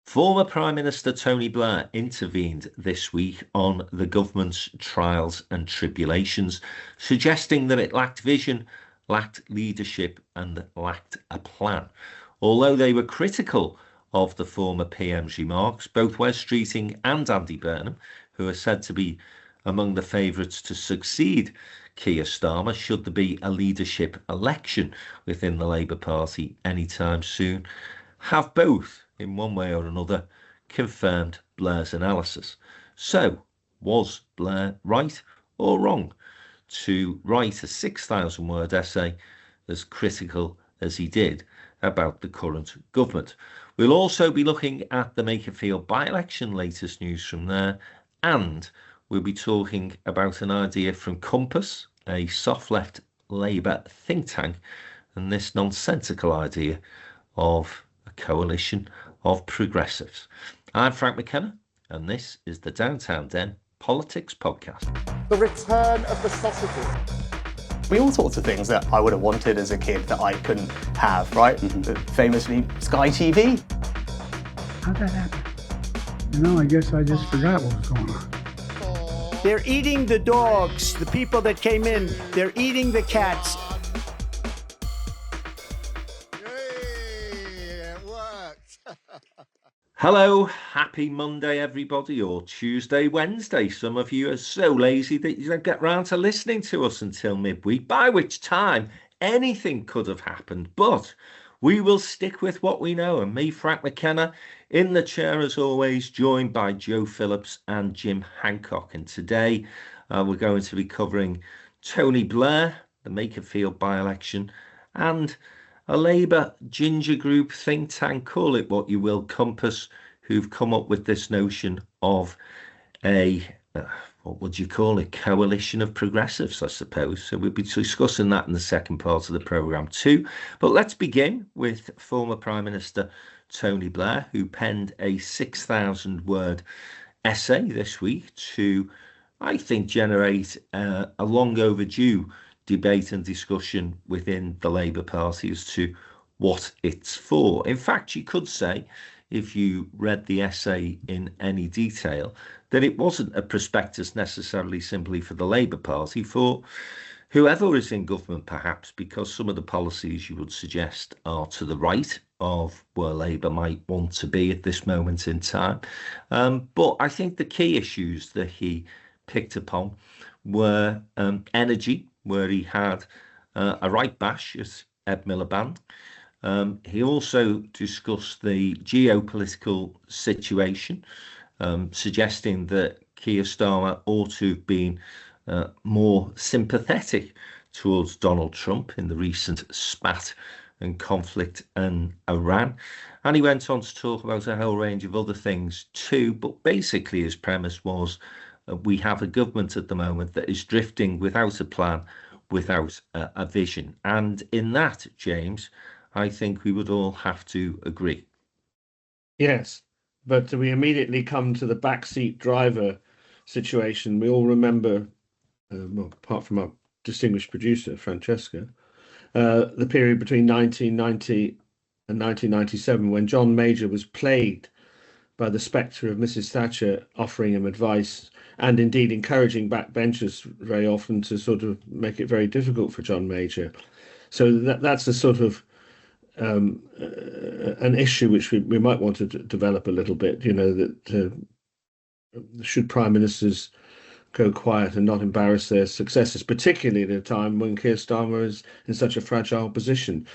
Former Prime Minister Tony Blair intervened this week on the government's trials and tribulations, suggesting that it lacked vision, lacked leadership, and lacked a plan. Although they were critical of the former PM's remarks, both Wes Streeting and Andy Burnham, who are said to be among the favourites to succeed Keir Starmer should there be a leadership election within the Labour Party anytime soon, have both, in one way or another, confirmed Blair's analysis. So, was Blair right or wrong to write a 6,000-word essay as critical as he did about the current government? We'll also be looking at the Makerfield by-election, latest news from there, and we'll be talking about an idea from Compass, a soft-left Labour think tank, and this nonsensical idea of a coalition of progressives. I'm Frank McKenna, and this is the Downtown Den Politics Podcast. The return of the sausages. All sorts of things that I would have wanted as a kid that I couldn't have, right? Famously, Sky TV. How'd that happen? I guess I just forgot what was going on. They're eating the dogs, the people that came in. They're eating the cats. It worked. Hello, happy Monday, everybody, or Tuesday, Wednesday. Some of you are so lazy that you don't get round to listening to us until midweek, by which time anything could have happened. But we will stick with what we know. And me, Frank McKenna, in the chair as always, joined by Joe Phillips and Jim Hancock. And today we're going to be covering Tony Blair, the Makerfield by-election, and a Labour ginger group think tank, call it what you will, Compass, who've come up with this notion of a, what would you call it, coalition of progressives, I suppose. So we'll be discussing that in the second part of the programme too. But let's begin with former Prime Minister Tony Blair, who penned a 6,000-word essay this week to, I think, generate a long overdue debate and discussion within the Labour Party as to what it's for. In fact, you could say, if you read the essay in any detail, that it wasn't a prospectus necessarily simply for the Labour Party, for whoever is in government perhaps, because some of the policies you would suggest are to the right of where Labour might want to be at this moment in time. But I think the key issues that he picked upon were energy, where he had a right bash at Ed Miliband. He also discussed the geopolitical situation, suggesting that Keir Starmer ought to have been more sympathetic towards Donald Trump in the recent spat and conflict in Iran. And he went on to talk about a whole range of other things too. But basically his premise was we have a government at the moment that is drifting without a plan, without a vision. And in that, James, I think we would all have to agree. Yes, but we immediately come to the backseat driver situation. We all remember, well, apart from our distinguished producer, Francesca, the period between 1990 and 1997 when John Major was plagued by the spectre of Mrs. Thatcher offering him advice and indeed encouraging backbenchers very often to sort of make it very difficult for John Major. So that's a sort of an issue which we might want to develop a little bit, that should prime ministers go quiet and not embarrass their successors, particularly at a time when Keir Starmer is in such a fragile position.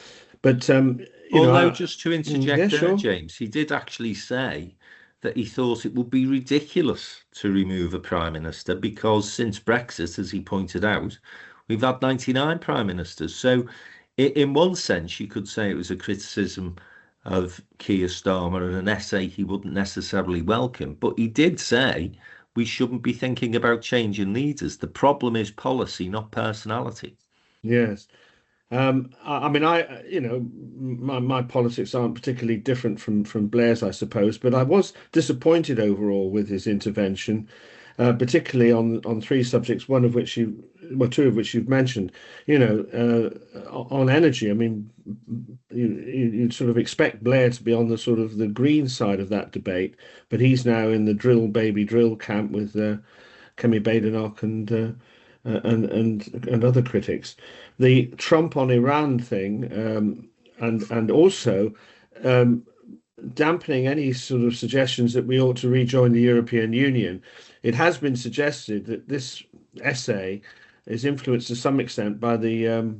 But, just to interject sure. James, he did actually say that he thought it would be ridiculous to remove a prime minister because since Brexit, as he pointed out, we've had 99 prime ministers. So in one sense, you could say it was a criticism of Keir Starmer and an essay he wouldn't necessarily welcome. But he did say we shouldn't be thinking about changing leaders. The problem is policy, not personality. Yes. My politics aren't particularly different from Blair's, I suppose, but I was disappointed overall with his intervention. particularly on three subjects, two of which you've mentioned. On energy. I mean, you'd sort of expect Blair to be on the sort of the green side of that debate, but he's now in the drill baby drill camp with Kemi Badenoch and other critics. The Trump on Iran thing, and also dampening any sort of suggestions that we ought to rejoin the European Union. It has been suggested that this essay is influenced to some extent by the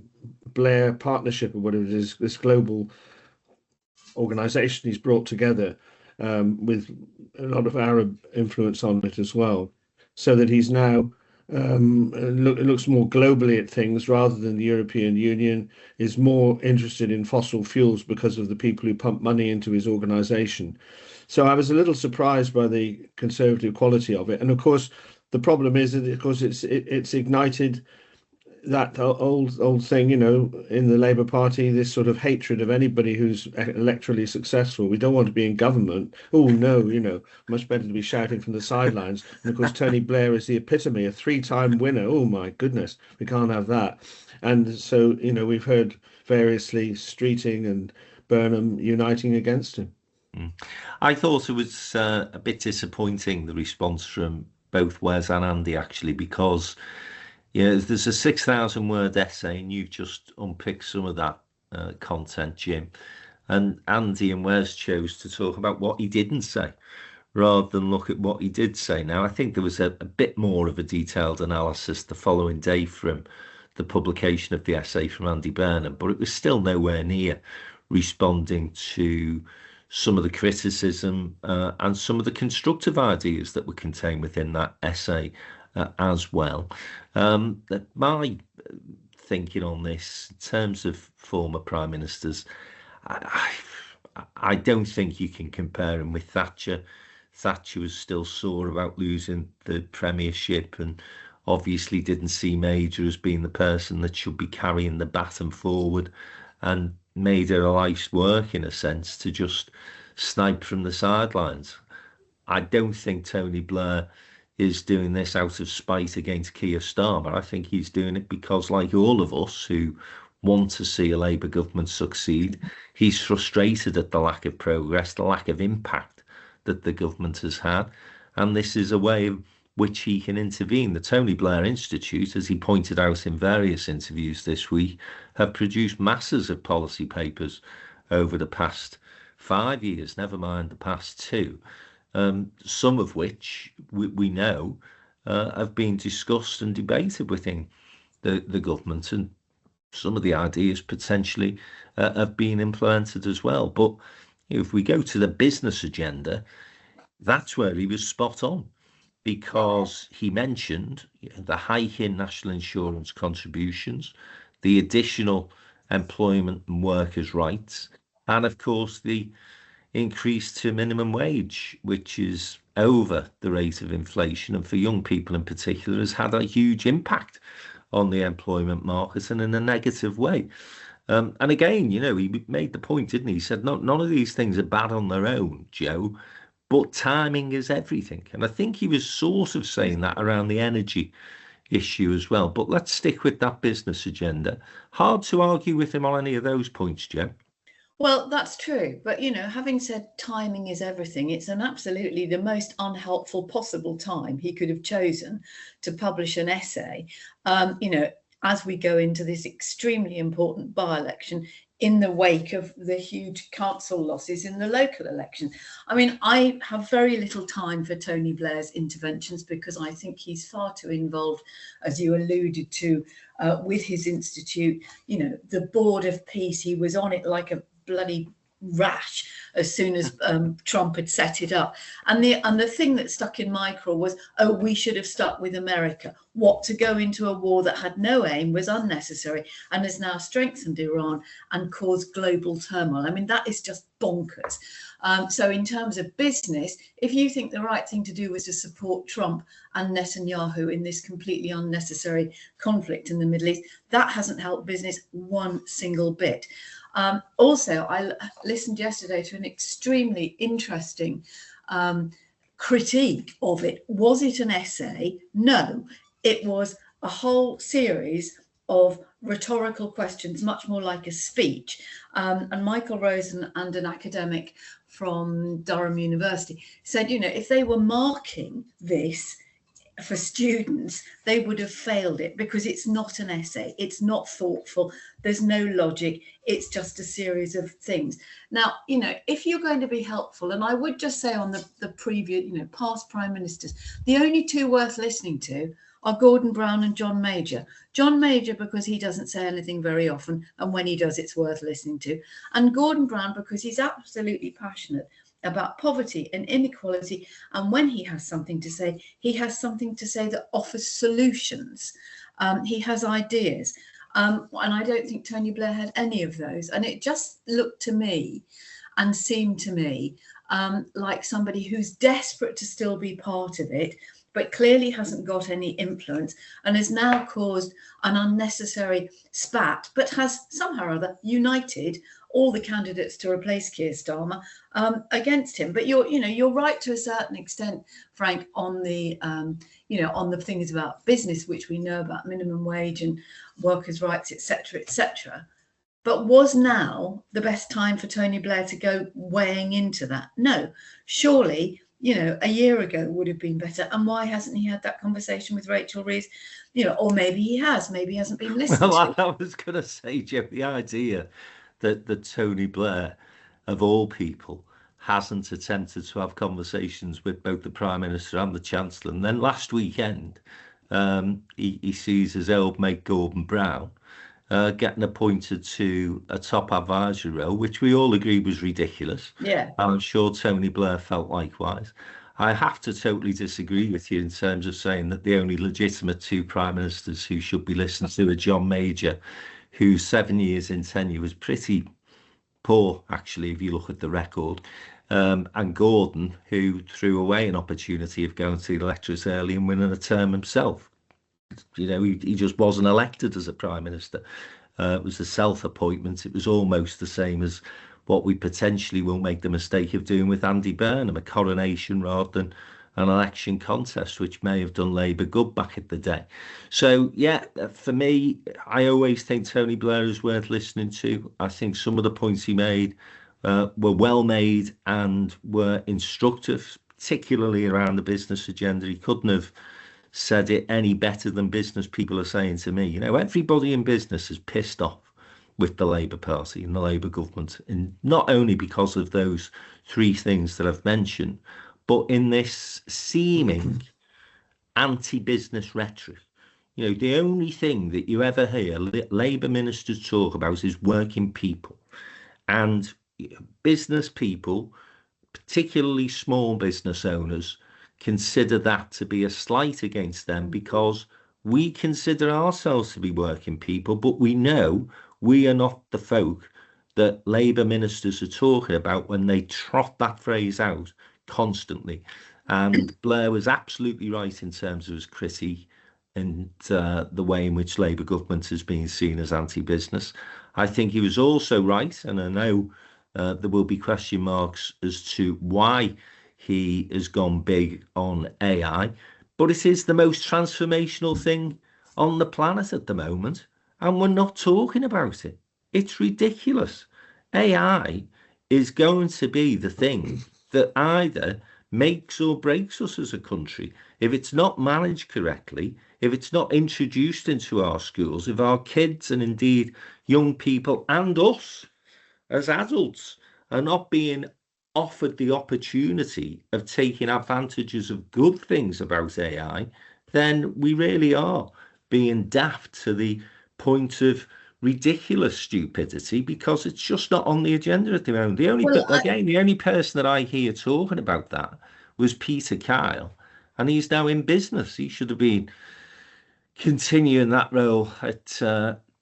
Blair Partnership, or whatever it is, this global organization he's brought together with a lot of Arab influence on it as well, so that he's now looks more globally at things rather than the European Union, is more interested in fossil fuels because of the people who pump money into his organization. So I was a little surprised by the conservative quality of it. And of course, the problem is that, of course, it's ignited that old thing, in the Labour Party, this sort of hatred of anybody who's electorally successful. We don't want to be in government. Oh, no, much better to be shouting from the sidelines. And of course, Tony Blair is the epitome, a 3-time winner. Oh, my goodness, we can't have that. And so, we've heard variously Streeting and Burnham uniting against him. I thought it was a bit disappointing, the response from both Wes and Andy, actually, because there's a 6,000-word essay, and you've just unpicked some of that content, Jim. And Andy and Wes chose to talk about what he didn't say, rather than look at what he did say. Now, I think there was a bit more of a detailed analysis the following day from the publication of the essay from Andy Burnham, but it was still nowhere near responding to some of the criticism and some of the constructive ideas that were contained within that essay as well. My thinking on this, in terms of former prime ministers, I don't think you can compare him with Thatcher. Thatcher was still sore about losing the premiership and obviously didn't see Major as being the person that should be carrying the baton forward, and made her life's work, in a sense, to just snipe from the sidelines. I don't think Tony Blair is doing this out of spite against Keir Starmer. I think he's doing it because, like all of us who want to see a Labour government succeed, he's frustrated at the lack of progress, the lack of impact that the government has had, and this is a way in which he can intervene. The Tony Blair Institute, as he pointed out in various interviews this week, have produced masses of policy papers over the past 5 years, never mind the past 2. Some of which we know have been discussed and debated within the government, and some of the ideas potentially have been implemented as well. But if we go to the business agenda, that's where he was spot on, because he mentioned the hike in national insurance contributions, the additional employment and workers' rights, and of course the increase to minimum wage, which is over the rate of inflation, and for young people in particular has had a huge impact on the employment market, and in a negative way. And again, he made the point, didn't he? He said, none of these things are bad on their own, Joe, but timing is everything. And I think he was sort of saying that around the energy issue as well. But let's stick with that business agenda. Hard to argue with him on any of those points, Joe. Well, that's true. But, having said timing is everything, it's an absolutely the most unhelpful possible time he could have chosen to publish an essay, as we go into this extremely important by-election in the wake of the huge council losses in the local elections. I mean, I have very little time for Tony Blair's interventions because I think he's far too involved, as you alluded to, with his institute. The Board of Peace, he was on it like a bloody rash as soon as Trump had set it up. And the thing that stuck in my craw was, we should have stuck with America. What, to go into a war that had no aim was unnecessary and has now strengthened Iran and caused global turmoil. I mean, that is just bonkers. So in terms of business, if you think the right thing to do was to support Trump and Netanyahu in this completely unnecessary conflict in the Middle East, that hasn't helped business one single bit. Also, I listened yesterday to an extremely interesting critique of it. Was it an essay? No, it was a whole series of rhetorical questions, much more like a speech. And Michael Rosen and an academic from Durham University said, you know, if they were marking this for students, they would have failed it, because it's not an essay, it's not thoughtful, there's no logic, it's just a series of things. Now, you know, if you're going to be helpful, and I would just say on the previous, you know, past prime ministers, the only two worth listening to are Gordon Brown and John Major. John Major, because he doesn't say anything very often, and when he does, it's worth listening to. And Gordon Brown, because he's absolutely passionate about poverty and inequality. And when he has something to say, he has something to say that offers solutions. He has ideas. And I don't think Tony Blair had any of those. And it just looked to me and seemed to me like somebody who's desperate to still be part of it, but clearly hasn't got any influence and has now caused an unnecessary spat, but has somehow or other united all the candidates to replace Keir Starmer against him. But you're right to a certain extent, Frank, on the on the things about business, which we know about minimum wage and workers' rights, etc., etc. But was now the best time for Tony Blair to go weighing into that? No, surely, you know, a year ago would have been better. And why hasn't he had that conversation with Rachel Reeves? You know, or maybe he has, maybe he hasn't been listening to. I was going to say, Jeff, the idea that Tony Blair, of all people, hasn't attempted to have conversations with both the Prime Minister and the Chancellor. And then last weekend, he sees his old mate Gordon Brown getting appointed to a top advisory role, which we all agreed was ridiculous. Yeah. I'm sure Tony Blair felt likewise. I have to totally disagree with you in terms of saying that the only legitimate two prime ministers who should be listened to are John Major, whose 7 years in tenure was pretty poor, actually, if you look at the record, and Gordon, who threw away an opportunity of going to the electorate early and winning a term himself. You know, he just wasn't elected as a prime minister. It was a self-appointment. It was almost the same as what we potentially will make the mistake of doing with Andy Burnham, a coronation rather than an election contest, which may have done Labour good back in the day. So, yeah, for me, I always think Tony Blair is worth listening to. I think some of the points he made were well made and were instructive, particularly around the business agenda. He couldn't have said it any better than business people are saying to me. You know, everybody in business is pissed off with the Labour Party and the Labour government, and not only because of those three things that I've mentioned, but in this seeming anti-business rhetoric. You know, the only thing that you ever hear Labour ministers talk about is working people, and business people, particularly small business owners, consider that to be a slight against them, because we consider ourselves to be working people, but we know we are not the folk that Labour ministers are talking about when they trot that phrase out constantly. And Blair was absolutely right in terms of his critique and the way in which Labour government is being seen as anti-business. I think he was also right, and I know there will be question marks as to why he has gone big on AI, but it is the most transformational thing on the planet at the moment, and we're not talking about it. It's ridiculous. AI is going to be the thing that either makes or breaks us as a country. If it's not managed correctly, if it's not introduced into our schools, if our kids and indeed young people and us as adults are not being offered the opportunity of taking advantages of good things about AI, then we really are being daft to the point of ridiculous stupidity, because it's just not on the agenda at the moment. The only person that I hear talking about that was Peter Kyle, and he's now in business. He should have been continuing that role at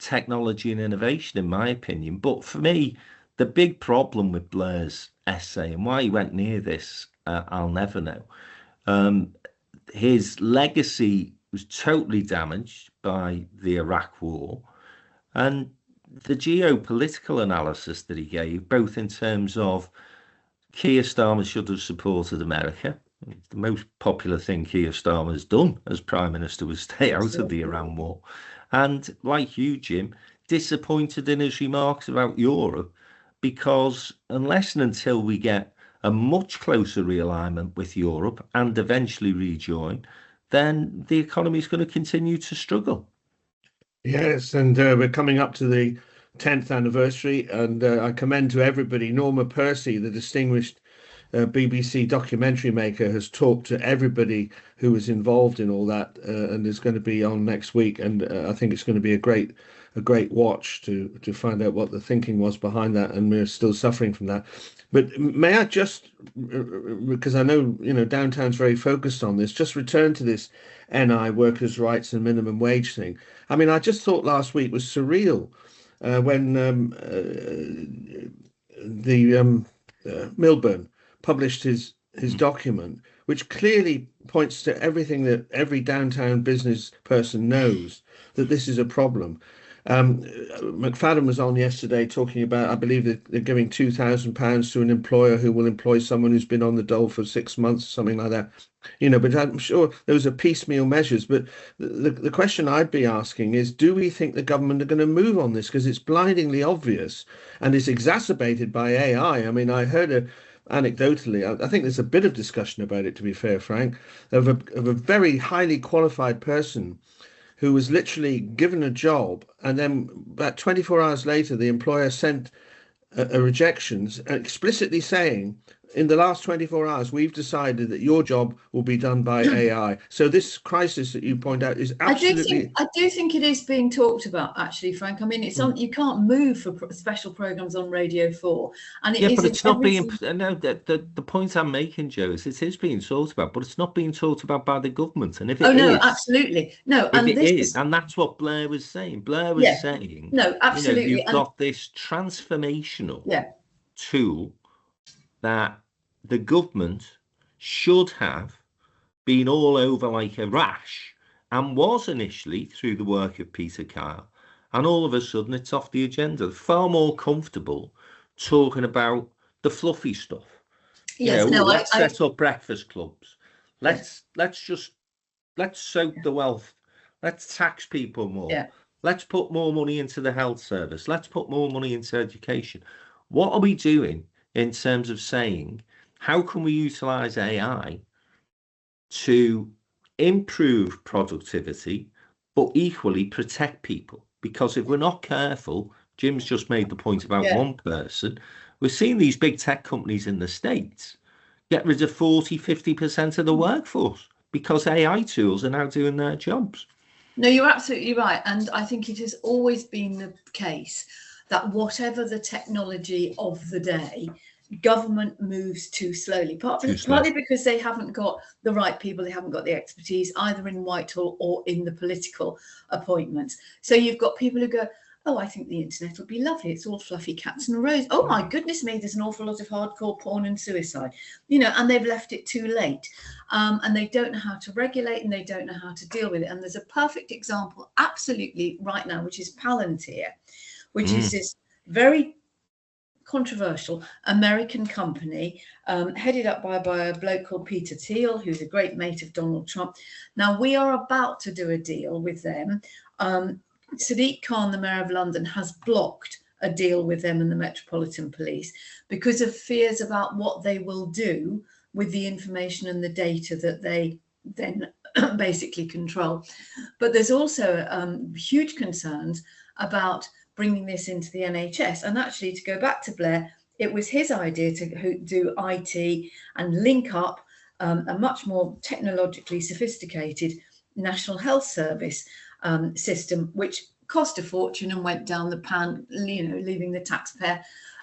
technology and innovation, in my opinion. But for me, the big problem with Blair's essay and why he went near this, I'll never know. His legacy was totally damaged by the Iraq War, and the geopolitical analysis that he gave, both in terms of Keir Starmer should have supported America, The most popular thing Keir Starmer's done as Prime Minister was stay out of the Iran war. And like you, Jim, disappointed in his remarks about Europe, because unless and until we get a much closer realignment with Europe and eventually rejoin, then the economy is going to continue to struggle. Yes, and we're coming up to the 10th anniversary, and I commend to everybody Norma Percy, the distinguished BBC documentary maker, has talked to everybody who was involved in all that, and is going to be on next week. And I think it's going to be a great watch to find out what the thinking was behind that, and we're still suffering from that. But may I just, because I know downtown's very focused on this, just return to this NI, workers' rights and minimum wage thing. I mean, I just thought last week was surreal when Milburn published his document, which clearly points to everything that every downtown business person knows, that this is a problem. McFadden was on yesterday talking about, I believe that they're giving £2,000 to an employer who will employ someone who's been on the dole for 6 months, something like that. But I'm sure those are piecemeal measures. But the question I'd be asking is, do we think the government are going to move on this? Because it's blindingly obvious, and it's exacerbated by AI. I mean, I heard anecdotally, I think there's a bit of discussion about it, to be fair, Frank, of a very highly qualified person who was literally given a job, and then about 24 hours later, the employer sent a rejections, explicitly saying, in the last 24 hours, we've decided that your job will be done by AI. So this crisis that you point out is absolutely... I do think it is being talked about, actually, Frank. I mean, it's on. You can't move for special programmes on Radio 4. And but it's not being... No, the point I'm making, Joe, is it is being talked about, but it's not being talked about by the government. And if it is... no, absolutely. No, and it is, and that's what Blair was saying. Blair was saying... No, absolutely. You've got this transformational tool that the government should have been all over like a rash, and was initially through the work of Peter Kyle, and all of a sudden it's off the agenda. Far more comfortable talking about the fluffy stuff. Let's set up breakfast clubs. Let's soak the wealth. Let's tax people more. Let's put more money into the health service. Let's put more money into education. What are we doing in terms of saying, how can we utilize AI to improve productivity, but equally protect people? Because if we're not careful, Jim's just made the point about one person, we're seeing these big tech companies in the States get rid of 40-50% of the workforce because AI tools are now doing their jobs. No, you're absolutely right. And I think it has always been the case that whatever the technology of the day, government moves too slowly, partly because they haven't got the right people, they haven't got the expertise either in Whitehall or in the political appointments. So you've got people who go, oh, I think the internet will be lovely. It's all fluffy cats and roses. Oh my goodness me, there's an awful lot of hardcore porn and suicide, and they've left it too late. And they don't know how to regulate, and they don't know how to deal with it. And there's a perfect example absolutely right now, which is Palantir, which is this very controversial American company headed up by a bloke called Peter Thiel, who's a great mate of Donald Trump. Now, we are about to do a deal with them. Sadiq Khan, the Mayor of London, has blocked a deal with them and the Metropolitan Police because of fears about what they will do with the information and the data that they then basically control. But there's also huge concerns about bringing this into the NHS. And actually, to go back to Blair, it was his idea to do IT and link up a much more technologically sophisticated National Health Service system, which cost a fortune and went down the pan, leaving the taxpayer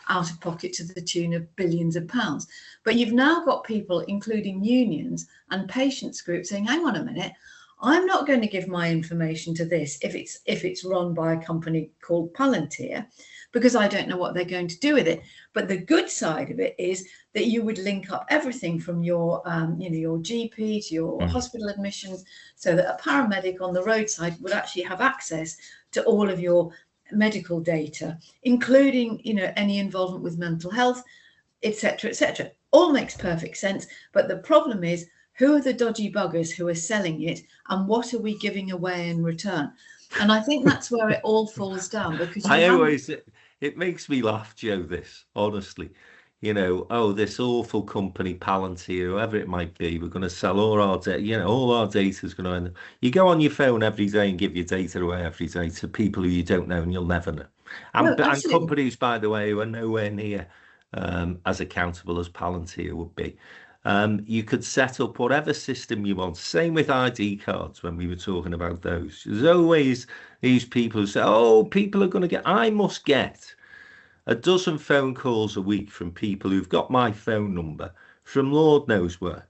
out of pocket to the tune of billions of pounds. But you've now got people, including unions and patients groups, saying, hang on a minute, I'm not going to give my information to this if it's run by a company called Palantir, because I don't know what they're going to do with it. But the good side of it is that you would link up everything from your your GP to your hospital admissions, so that a paramedic on the roadside would actually have access to all of your medical data, including any involvement with mental health, etc., etc. all makes perfect sense. But the problem is, who are the dodgy buggers who are selling it, and what are we giving away in return? And I think that's where it all falls down, because it makes me laugh, Joe, this, honestly. Oh, this awful company, Palantir, whoever it might be, we're going to sell all our data, all our data is going to end up. You go on your phone every day and give your data away every day to people who you don't know and you'll never know. And companies, by the way, who are nowhere near as accountable as Palantir would be. You could set up whatever system you want. Same with ID cards when we were talking about those. There's always these people who say, oh, people are going to I must get a dozen phone calls a week from people who've got my phone number from Lord knows where.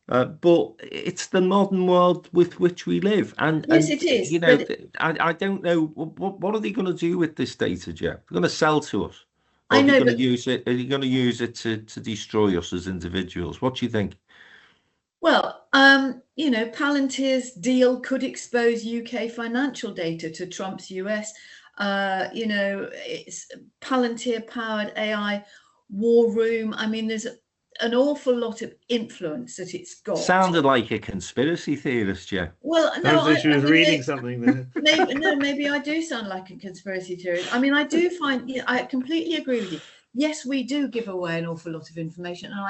But it's the modern world with which we live. Yes, it is. I don't know, what are they going to do with this data, Joe? They're going to sell to us. I know, Are you going to use it to destroy us as individuals? What do you think? Well, Palantir's deal could expose UK financial data to Trump's US. It's Palantir-powered AI war room. I mean, there's an awful lot of influence that it's got. Sounded like a conspiracy theorist, Joe. Well, no, she was reading something there. Maybe I do sound like a conspiracy theorist. I mean, I do find, I completely agree with you. Yes, we do give away an awful lot of information, and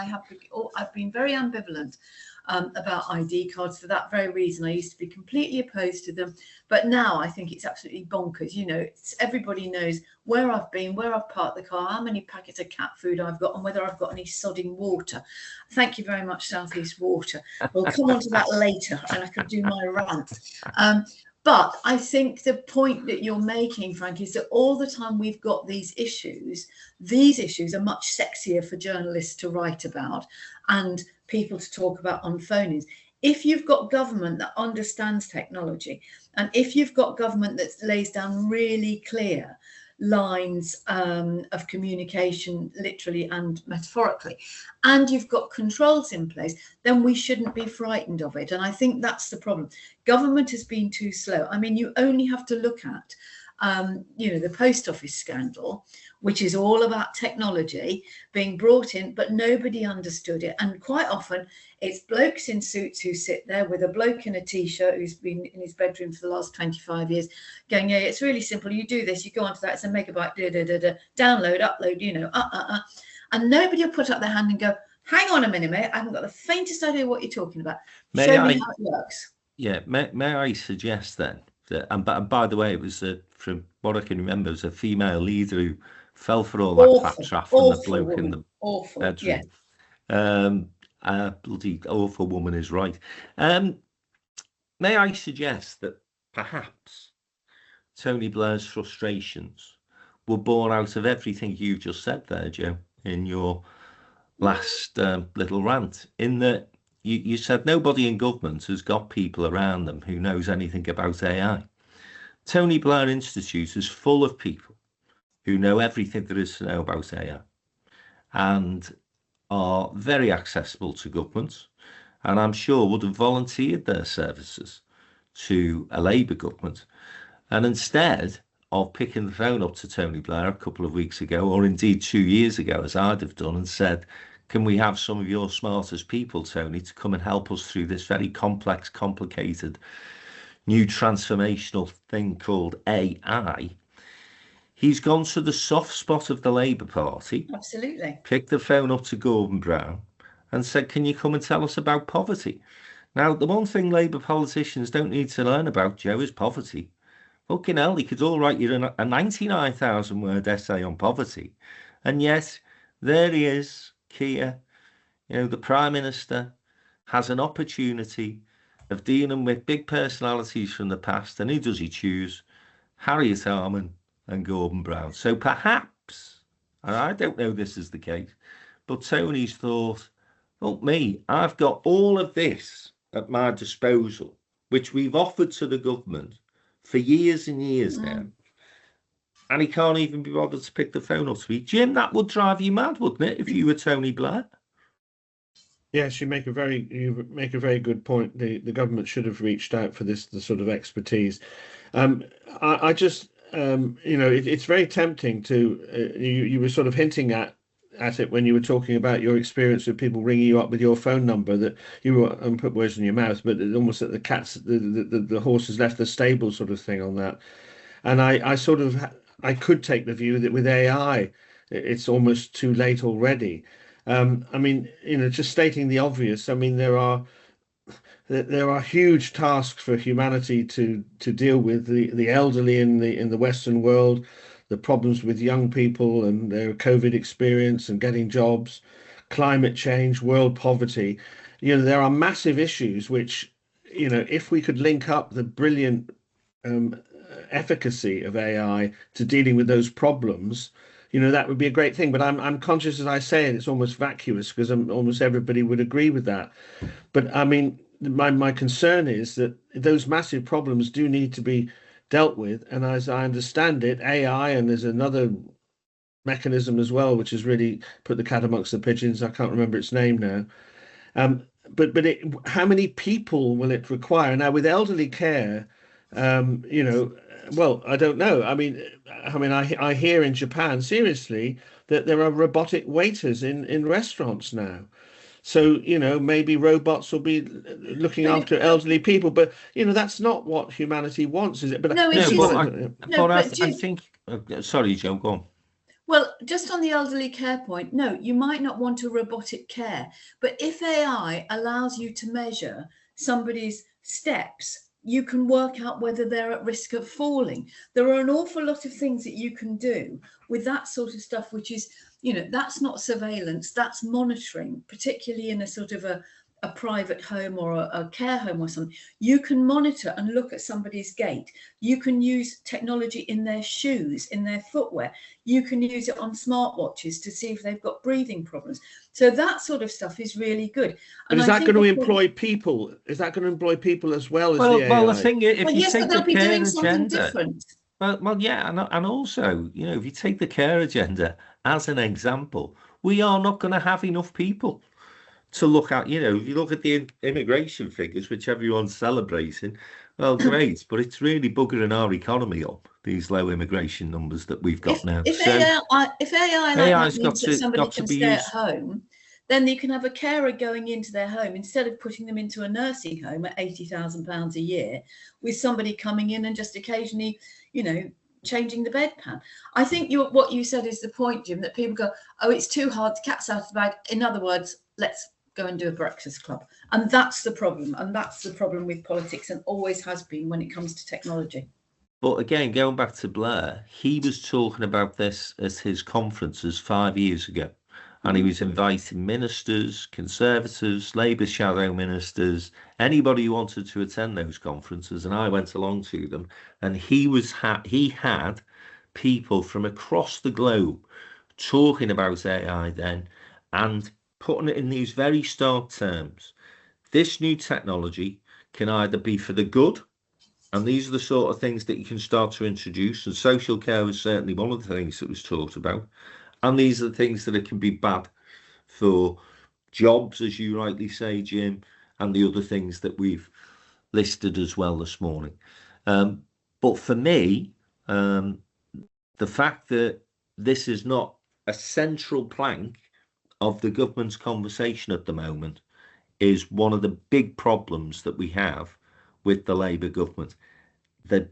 I've been very ambivalent about ID cards for that very reason. I used to be completely opposed to them, but now I think it's absolutely bonkers. Everybody knows where I've been, where I've parked the car, how many packets of cat food I've got, and whether I've got any sodding water. Thank you very much, South East Water. We'll come on to that later, and I can do my rant. But I think the point that you're making, Frank, is that all the time we've got these issues are much sexier for journalists to write about and people to talk about on phone-ins. If you've got government that understands technology, and if you've got government that lays down really clear lines of communication, literally and metaphorically, and you've got controls in place, then we shouldn't be frightened of it. And I think that's the problem. Government has been too slow. I mean, you only have to look at the post office scandal, which is all about technology being brought in, but nobody understood it. And quite often it's blokes in suits who sit there with a bloke in a t-shirt who's been in his bedroom for the last 25 years going, yeah, it's really simple. You do this, you go onto that, it's a megabyte, download, upload, and nobody will put up their hand and go, hang on a minute, mate, I haven't got the faintest idea what you're talking about. Show me how it works. Yeah, may I suggest then that, and by the way, it was from what I can remember, it was a female leader who fell for all that claptrap from the bloke woman. In the bedroom. Yeah. Bloody awful woman is right. May I suggest that perhaps Tony Blair's frustrations were born out of everything you just said there, Joe, in your last little rant, in that you said nobody in government has got people around them who knows anything about AI. Tony Blair Institute is full of people who know everything there is to know about AI and are very accessible to government, and I'm sure would have volunteered their services to a Labour government. And instead of picking the phone up to Tony Blair a couple of weeks ago, or indeed 2 years ago, as I'd have done, and said, can we have some of your smartest people, Tony, to come and help us through this very complex, complicated, new transformational thing called AI? He's gone to the soft spot of the Labour Party. Absolutely. Picked the phone up to Gordon Brown and said, can you come and tell us about poverty? Now, the one thing Labour politicians don't need to learn about, Joe, is poverty. Fucking hell, he could all write you a 99,000 word essay on poverty. And yet, there he is, Keir, the Prime Minister has an opportunity of dealing with big personalities from the past. And who does he choose? Harriet Harman and Gordon Brown. So perhaps, and I don't know this is the case, but Tony's thought, look, I've got all of this at my disposal, which we've offered to the government for years and years now, and he can't even be bothered to pick the phone up to me. Jim, that would drive you mad, wouldn't it, if you were Tony Blair? Yes, you make a very good point. The government should have reached out for the sort of expertise. I just it's very tempting to you were sort of hinting at at it when you were talking about your experience with people ringing you up with your phone number, that you were, and put words in your mouth, but almost that the horse has left the stable sort of thing on that. And I sort of, I could take the view that with AI, it's almost too late already. I mean, just stating the obvious, I mean, there are huge tasks for humanity to deal with, the elderly in the Western world, the problems with young people and their COVID experience and getting jobs, climate change, world poverty. There are massive issues which, if we could link up the brilliant efficacy of AI to dealing with those problems, that would be a great thing. But I'm conscious, as I say, it's almost vacuous, because almost everybody would agree with that. But I mean, my concern is that those massive problems do need to be dealt with. And as I understand it, AI, and there's another mechanism as well, which has really put the cat amongst the pigeons. I can't remember its name now. But how many people will it require? Now, with elderly care, well, I don't know. I mean, I hear in Japan, seriously, that there are robotic waiters in restaurants now. So, maybe robots will be looking after elderly people, but, that's not what humanity wants, is it? But No, it isn't. I think, sorry, Joe, go on. Well, just on the elderly care point, no, you might not want a robotic care, but if AI allows you to measure somebody's steps, you can work out whether they're at risk of falling. There are an awful lot of things that you can do with that sort of stuff, which is, that's not surveillance, that's monitoring, particularly in a sort of a private home or a care home or something. You can monitor and look at somebody's gait. You can use technology in their shoes, in their footwear. You can use it on smartwatches to see if they've got breathing problems. So that sort of stuff is really good. But is that going to employ people? Is that going to employ people as well as the AI? Well, the thing is, if you yes, take but they'll the be care doing something agenda, different. well, yeah, and also, if you take the care agenda as an example, we are not going to have enough people to look at. If you look at the immigration figures, which everyone's celebrating, well, great, but it's really buggering our economy up, these low immigration numbers that we've got now. If AI like that means that somebody can stay at used. home, then you can have a carer going into their home instead of putting them into a nursing home at £80,000 a year, with somebody coming in and just occasionally, changing the bedpan. I think what you said is the point, Jim, that people go, oh, it's too hard, the cat's out of the bag. In other words, let's go and do a breakfast club. And that's the problem. And that's the problem with politics, and always has been when it comes to technology. But again, going back to Blair, he was talking about this at his conferences 5 years ago. And he was inviting ministers, Conservatives, Labour shadow ministers, anybody who wanted to attend those conferences. And I went along to them. And he had people from across the globe talking about AI then, and putting it in these very stark terms. This new technology can either be for the good, and these are the sort of things that you can start to introduce, and social care was certainly one of the things that was talked about, and these are the things that it can be bad for jobs, as you rightly say, Jim, and the other things that we've listed as well this morning. But for me, the fact that this is not a central plank of the government's conversation at the moment is one of the big problems that we have with the Labour government. The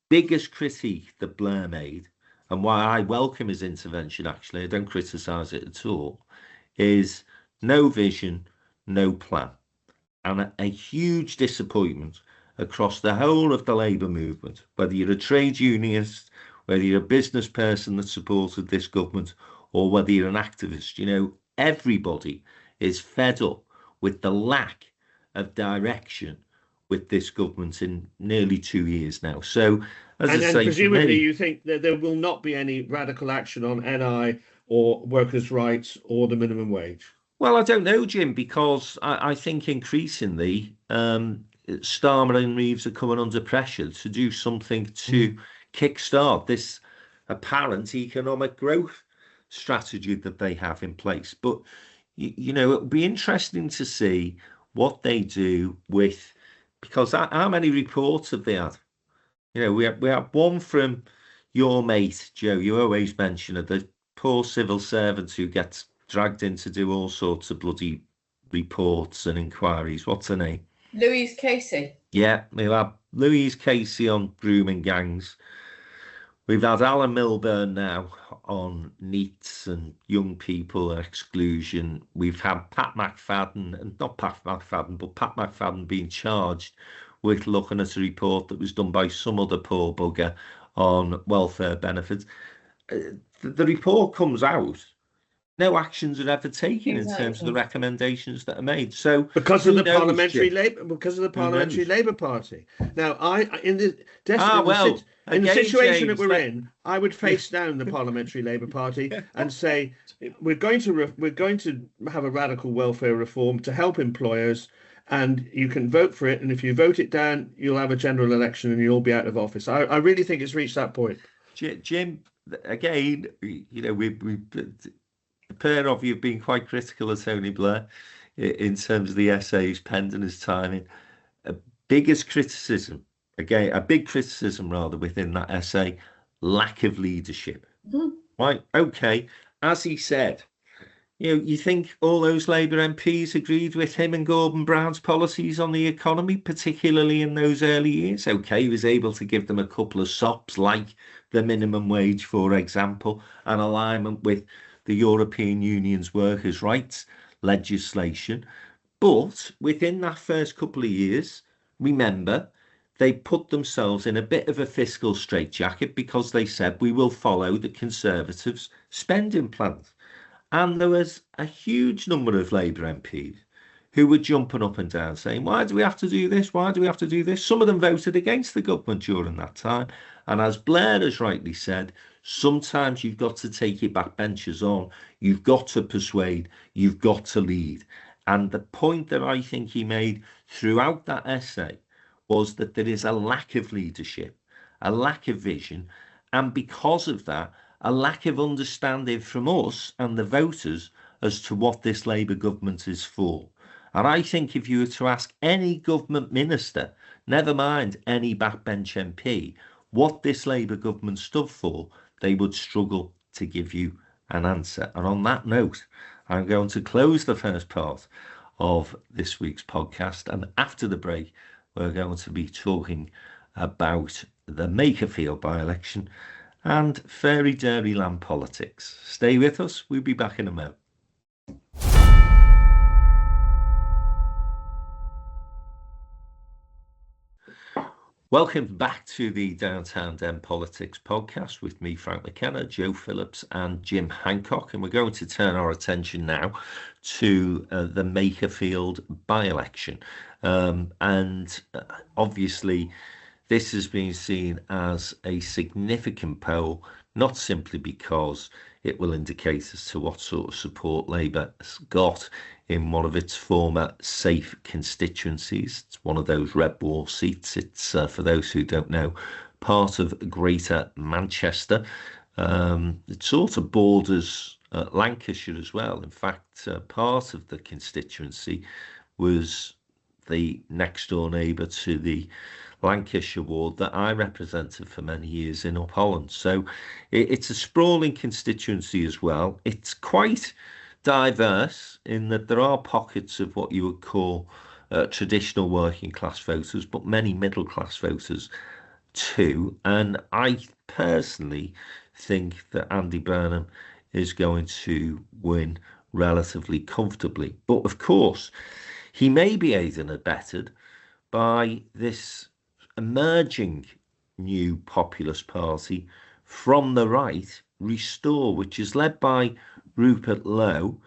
biggest critique that Blair made, and why I welcome his intervention, actually, I don't criticise it at all, is no vision, no plan. And a huge disappointment across the whole of the Labour movement, whether you're a trade unionist, whether you're a business person that supported this government, or whether you're an activist. Everybody is fed up with the lack of direction with this government in nearly 2 years now. So, as I say, presumably you think that there will not be any radical action on NI or workers' rights or the minimum wage? Well, I don't know, Jim, because I think increasingly Starmer and Reeves are coming under pressure to do something to kickstart this apparent economic growth strategy that they have in place. But it'll be interesting to see what they do with, because how many reports have they had? We have one from your mate Joe. You always mention it, the poor civil servant who gets dragged in to do all sorts of bloody reports and inquiries. What's her name? Louise Casey. Yeah, we've had Louise Casey on grooming gangs. We've had Alan Milburn now on NEETs and young people and exclusion. We've had Pat McFadden, and not Pat McFadden, but Pat McFadden being charged with looking at a report that was done by some other poor bugger on welfare benefits. The report comes out. No actions are ever taken in terms of the recommendations that are made. So because of the parliamentary Labour Party. Now, in the situation that we're in, I would face down the parliamentary Labour Party and say we're going to have a radical welfare reform to help employers, and you can vote for it. And if you vote it down, you'll have a general election and you'll be out of office. I really think it's reached that point. Jim, again, the pair of you have been quite critical of Tony Blair in terms of the essays penned and his timing. A big criticism rather within that essay, lack of leadership. Right, okay, as he said, you think all those Labour MPs agreed with him and Gordon Brown's policies on the economy, particularly in those early years? Okay, he was able to give them a couple of sops, like the minimum wage, for example, and alignment with the European Union's workers' rights legislation. But within that first couple of years, remember, they put themselves in a bit of a fiscal straitjacket because they said we will follow the Conservatives' spending plans. And there was a huge number of Labour MPs who were jumping up and down saying, why do we have to do this? Why do we have to do this? Some of them voted against the government during that time. And as Blair has rightly said, sometimes you've got to take your backbenchers on. You've got to persuade. You've got to lead. And the point that I think he made throughout that essay was that there is a lack of leadership, a lack of vision, and because of that, a lack of understanding from us and the voters as to what this Labour government is for. And I think if you were to ask any government minister, never mind any backbench MP, what this Labour government stood for, they would struggle to give you an answer. And on that note, I'm going to close the first part of this week's podcast. And after the break, we're going to be talking about the Makerfield by-election and fairy dairyland politics. Stay with us. We'll be back in a moment. Welcome back to the Downtown Den Politics podcast with me, Frank McKenna, Joe Phillips and Jim Hancock. And we're going to turn our attention now to the Makerfield by-election. Obviously, this has been seen as a significant poll, not simply because it will indicate as to what sort of support Labour has got in one of its former safe constituencies. It's one of those red wall seats. It's, for those who don't know, part of Greater Manchester. It sort of borders Lancashire as well. In fact, part of the constituency was the next door neighbour to the Lancashire ward that I represented for many years in Up Holland. So it's a sprawling constituency as well. It's quite diverse in that there are pockets of what you would call traditional working class voters, but many middle class voters too. And I personally think that Andy Burnham is going to win relatively comfortably. But of course, he may be aided and abetted by this emerging new populist party from the right, Restore, which is led by Rupert Lowe,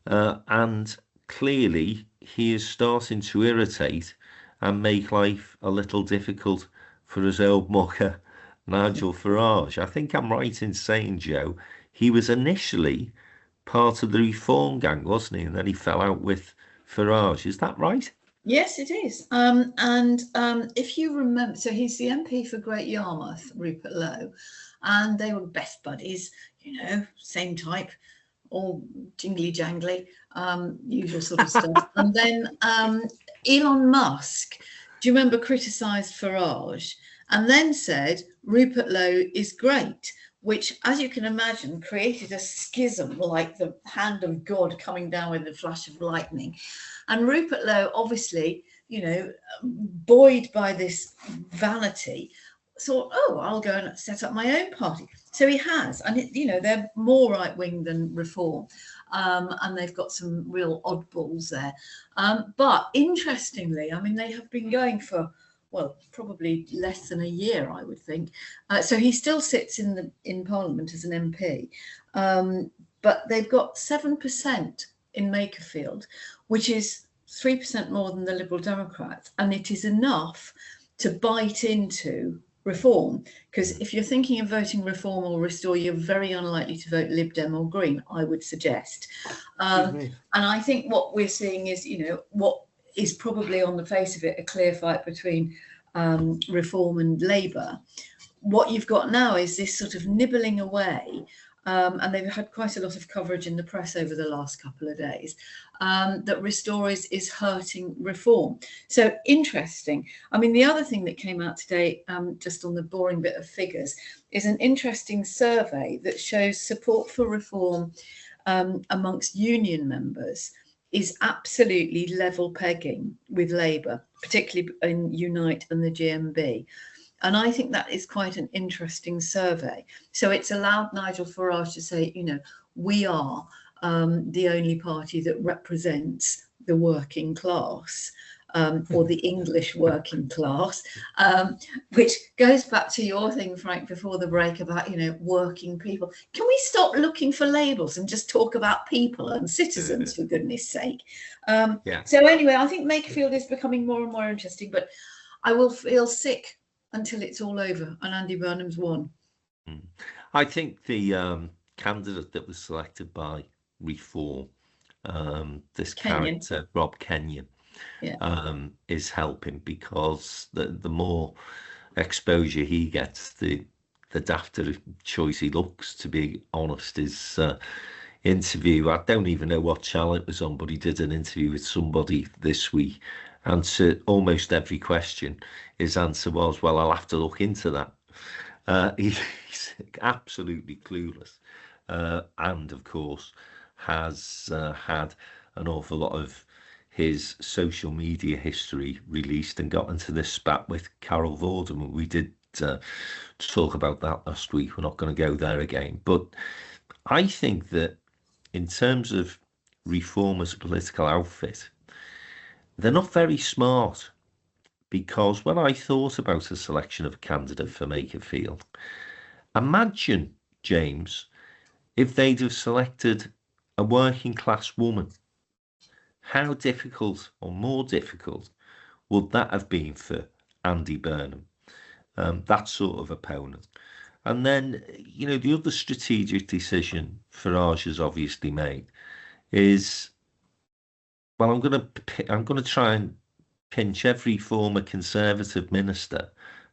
and clearly he is starting to irritate and make life a little difficult for his old mucker, Nigel Farage. I think I'm right in saying, Joe, he was initially part of the Reform gang, wasn't he? And then he fell out with Farage. Is that right? Yes, it is. If you remember, so he's the MP for Great Yarmouth, Rupert Lowe, and they were best buddies, same type, all jingly jangly, usual sort of stuff. And then Elon Musk, do you remember, criticised Farage and then said Rupert Lowe is great. which, as you can imagine, created a schism like the hand of God coming down with a flash of lightning. And Rupert Lowe, obviously, buoyed by this vanity, thought, oh, I'll go and set up my own party. So he has, and they're more right-wing than Reform, and they've got some real oddballs there. But interestingly, I mean, they have been going for, well, probably less than a year, I would think. So he still sits in Parliament as an MP, but they've got 7% in Makerfield, which is 3% more than the Liberal Democrats, and it is enough to bite into Reform, because if you're thinking of voting Reform or Restore, you're very unlikely to vote Lib Dem or Green, I would suggest. And I think what we're seeing is, what is probably on the face of it a clear fight between Reform and Labour. What you've got now is this sort of nibbling away, and they've had quite a lot of coverage in the press over the last couple of days, that Restore is hurting Reform. So interesting. I mean, the other thing that came out today, just on the boring bit of figures, is an interesting survey that shows support for Reform amongst union members is absolutely level pegging with Labour, particularly in Unite and the GMB. And I think that is quite an interesting survey. So it's allowed Nigel Farage to say, we are the only party that represents the working class, or the English working class, which goes back to your thing, Frank, before the break about, working people. Can we stop looking for labels and just talk about people and citizens, for goodness sake? So anyway, I think Makerfield is becoming more and more interesting, but I will feel sick until it's all over and Andy Burnham's won. I think the candidate that was selected by Reform, this Kenyon. character, Rob Kenyon, is helping, because the more exposure he gets, the dafter choice he looks, to be honest. His interview, I don't even know what channel it was on, but he did an interview with somebody this week, and to almost every question, his answer was, well, I'll have to look into that. He's absolutely clueless, and of course has had an awful lot of his social media history released and got into this spat with Carol Vorderman. We did talk about that last week. We're not going to go there again. But I think that in terms of Reform as a political outfit, they're not very smart, because when I thought about a selection of a candidate for Makerfield, imagine, James, if they'd have selected a working class woman. How difficult, or more difficult, would that have been for Andy Burnham, that sort of opponent? And then, the other strategic decision Farage has obviously made is, well, I'm going to try and pinch every former Conservative minister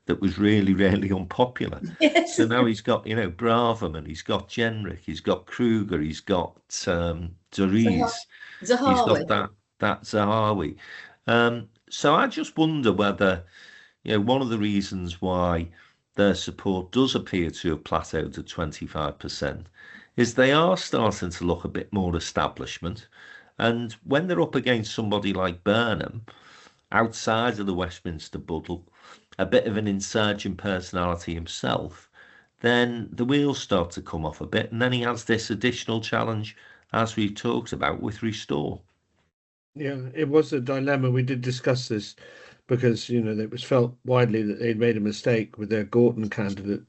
that was really, really unpopular. Yes. So now he's got, Braverman, he's got Jenrick, he's got Kruger, he's got Doriz, he's got that Zahawi. So I just wonder whether, one of the reasons why their support does appear to have plateaued at 25% is they are starting to look a bit more establishment. And when they're up against somebody like Burnham, outside of the Westminster bubble, a bit of an insurgent personality himself, then the wheels start to come off a bit. And then he has this additional challenge, as we've talked about, with Restore. Yeah, it was a dilemma. We did discuss this because, it was felt widely that they'd made a mistake with their Gorton candidate,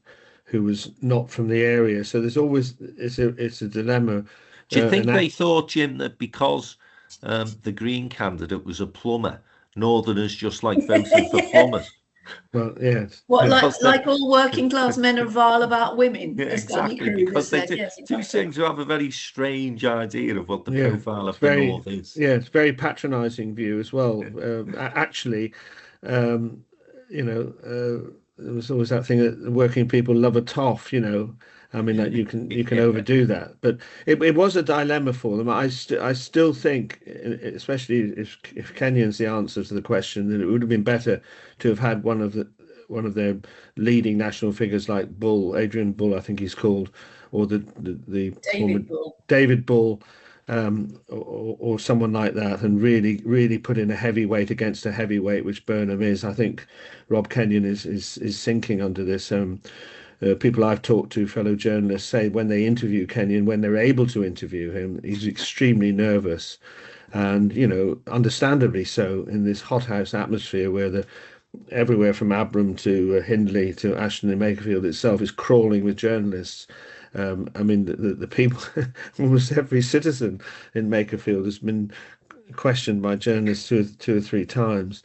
who was not from the area. So there's always, it's a dilemma. Do you think they thought, Jim, that because the Green candidate was a plumber, Northerners just like voting for plumbers? Well, yes. What, like all working class men are vile about women? Yeah, exactly, because they do seem to have a very strange idea of what the profile of the North is. Yeah, it's a very patronising view as well. Actually, there was always that thing that working people love a toff, I mean, that you can overdo that, but it was a dilemma for them. I still think, especially if Kenyon's the answer to the question, that it would have been better to have had one of one of their leading national figures like Adrian Bull, I think he's called, or the former David Bull. David Bull, or someone like that, and really put in a heavyweight against a heavyweight, which Burnham is. I think Rob Kenyon is sinking under this. People I've talked to, fellow journalists, say when they interview Kenyon, when they're able to interview him, he's extremely nervous, and understandably so, in this hothouse atmosphere where everywhere from Abram to Hindley to Ashton and Makerfield itself is crawling with journalists. I mean, the people, almost every citizen in Makerfield has been questioned by journalists two or three times.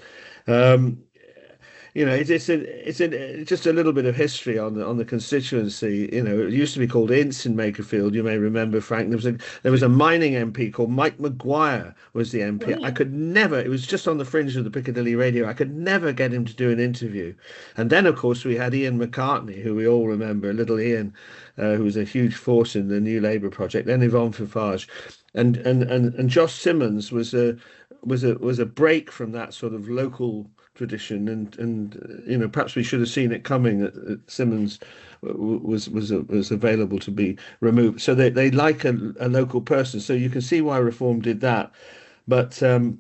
It's just a little bit of history on the constituency. It used to be called Ince in Makerfield. You may remember, Frank. There was a mining MP called Mike Maguire was the MP. I could never. It was just on the fringe of the Piccadilly radio. I could never get him to do an interview. And then, of course, we had Ian McCartney, who we all remember, little Ian, who was a huge force in the New Labour project. Then Yvonne Fafage, and Josh Simmons was a break from that sort of local tradition, and perhaps we should have seen it coming that Simmons was available to be removed. So they like a local person. So you can see why Reform did that. But I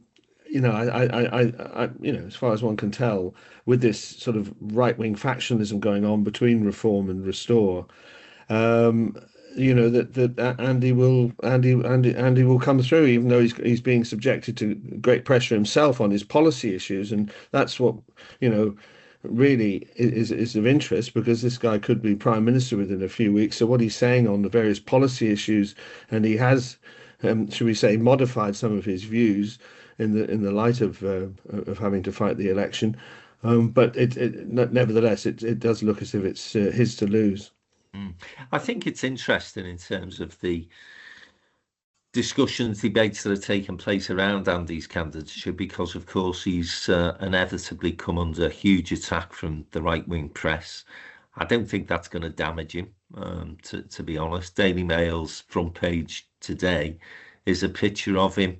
as far as one can tell, with this sort of right-wing factionalism going on between Reform and Restore, that Andy will come through, even though he's being subjected to great pressure himself on his policy issues, and that's what really is of interest, because this guy could be prime minister within a few weeks. So what he's saying on the various policy issues, and he has, should we say, modified some of his views in the light of having to fight the election, but nevertheless it does look as if it's his to lose. I think it's interesting in terms of the discussions, debates that are taking place around Andy's candidature, because, of course, he's inevitably come under huge attack from the right-wing press. I don't think that's going to damage him, to be honest. Daily Mail's front page today is a picture of him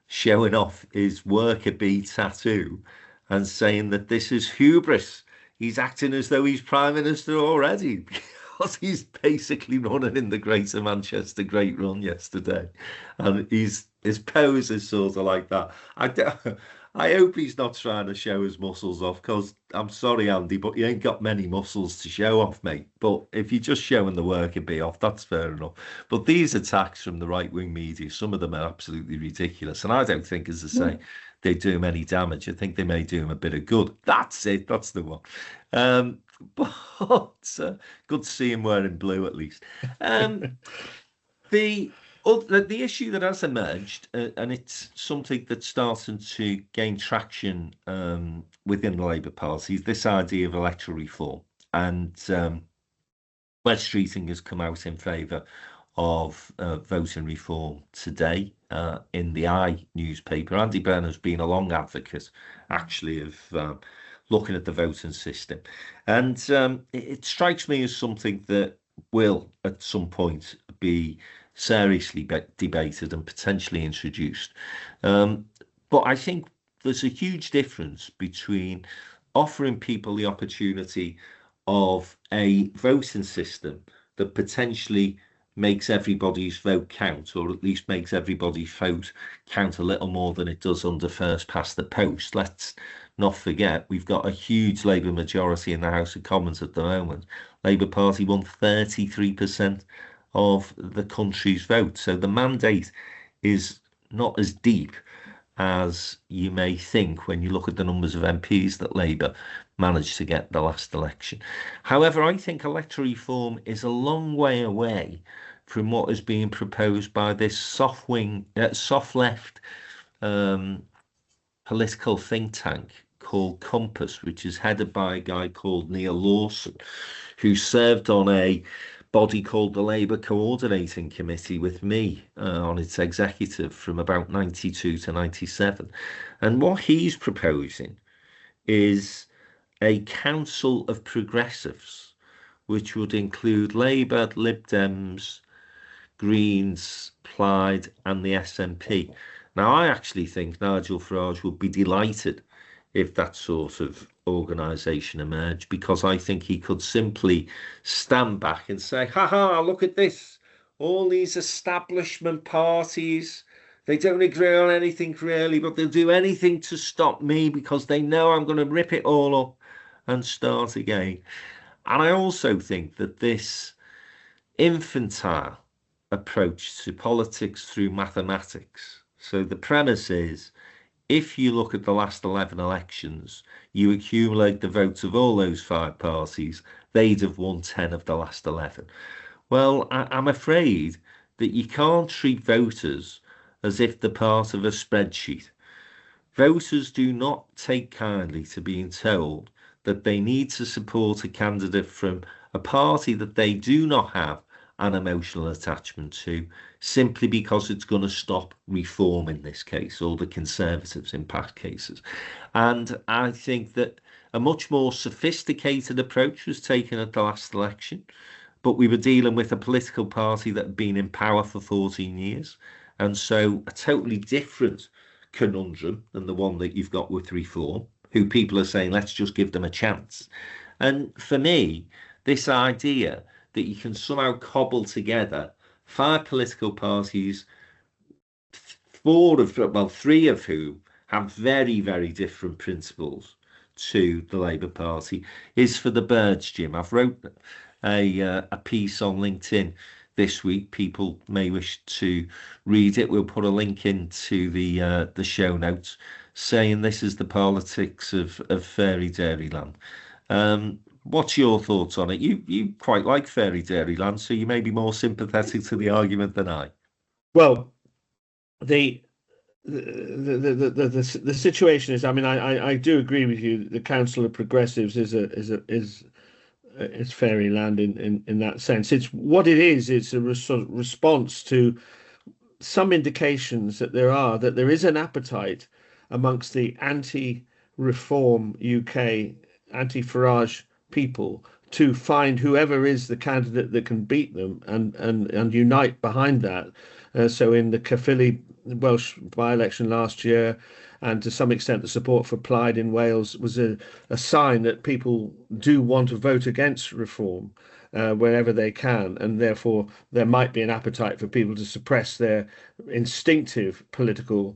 showing off his worker bee tattoo and saying that this is hubris. He's acting as though he's Prime Minister already. Because he's basically running in the Greater Manchester Great Run yesterday, and his pose is sort of like that. I hope he's not trying to show his muscles off, because I'm sorry, Andy, but you ain't got many muscles to show off, mate. But if you're just showing the worker bee off, that's fair enough. But these attacks from the right-wing media, some of them are absolutely ridiculous, and I don't think, as I say, they do him any damage. I think they may do him a bit of good. That's it. That's the one. But good to see him wearing blue, at least. The issue that has emerged, and it's something that's starting to gain traction within the Labour Party, is this idea of electoral reform. And Wes Streeting has come out in favour of voting reform today in the I newspaper. Andy Burnham's been a long advocate, actually, of looking at the voting system. And it strikes me as something that will, at some point, be seriously debated and potentially introduced. But I think there's a huge difference between offering people the opportunity of a voting system that potentially makes everybody's vote count, or at least makes everybody's vote count a little more than it does under first past the post. Let's not forget, we've got a huge Labour majority in the House of Commons at the moment. Labour Party won 33% of the country's vote. So the mandate is not as deep as you may think when you look at the numbers of MPs that Labour managed to get the last election. However, I think electoral reform is a long way away from what is being proposed by this soft left political think tank called Compass, which is headed by a guy called Neil Lawson, who served on a body called the Labour Coordinating Committee with me on its executive from about 92 to 97. And what he's proposing is a council of progressives, which would include Labour, Lib Dems, Greens, Plaid and the SNP. Now, I actually think Nigel Farage would be delighted if that sort of organisation emerged, because I think he could simply stand back and say, ha ha, look at this. All these establishment parties, they don't agree on anything really, but they'll do anything to stop me because they know I'm going to rip it all up and start again. And I also think that this infantile approach to politics through mathematics. So the premise is, if you look at the last 11 elections, you accumulate the votes of all those 5 parties, they'd have won 10 of the last 11. Well, I'm afraid that you can't treat voters as if they're part of a spreadsheet. Voters do not take kindly to being told that they need to support a candidate from a party that they do not have an emotional attachment to, simply because it's going to stop reform in this case, or the Conservatives in past cases. And I think that a much more sophisticated approach was taken at the last election, but we were dealing with a political party that had been in power for 14 years. And so a totally different conundrum than the one that you've got with reform, who people are saying, let's just give them a chance. And for me, this idea that you can somehow cobble together 5 political parties, 3 of whom have very, very different principles to the Labour Party, is for the birds, Jim. I've wrote a piece on LinkedIn this week. People may wish to read it. We'll put a link into the show notes, saying this is the politics of fairy dairyland. What's your thoughts on it? You quite like fairy dairyland, so you may be more sympathetic to the argument than I. Well, the situation is, I mean, I do agree with you. The Council of Progressives is fairyland in that sense. It's what it is. It's a response to some indications that there is an appetite amongst the anti-reform UK, anti-Farage people to find whoever is the candidate that can beat them and unite behind that. So in the Caerphilly Welsh by-election last year, and to some extent the support for Plaid in Wales, was a sign that people do want to vote against reform wherever they can, and therefore there might be an appetite for people to suppress their instinctive political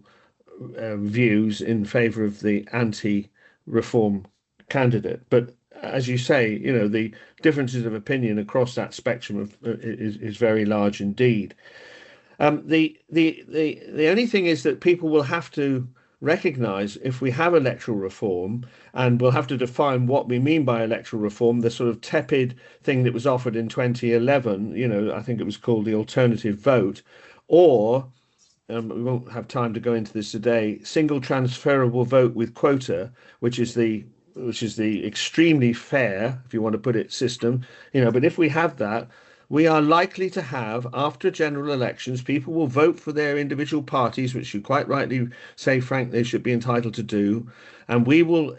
views in favour of the anti-reform candidate. But as you say, you know, the differences of opinion across that spectrum is very large indeed. The only thing is that people will have to recognise, if we have electoral reform, and we'll have to define what we mean by electoral reform, the sort of tepid thing that was offered in 2011, you know, I think it was called the alternative vote, or we won't have time to go into this today, single transferable vote with quota, which is the extremely fair, if you want to put it, system, you know. But if we have that, we are likely to have, after general elections, people will vote for their individual parties, which you quite rightly say, Frank, they should be entitled to do, and we will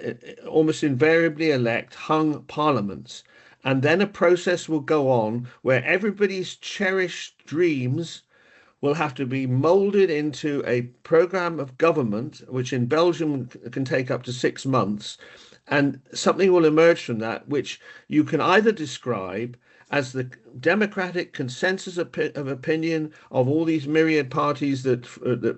almost invariably elect hung parliaments. And then a process will go on where everybody's cherished dreams will have to be moulded into a programme of government, which in Belgium can take up to 6 months. And something will emerge from that, which you can either describe as the democratic consensus of opinion of all these myriad parties that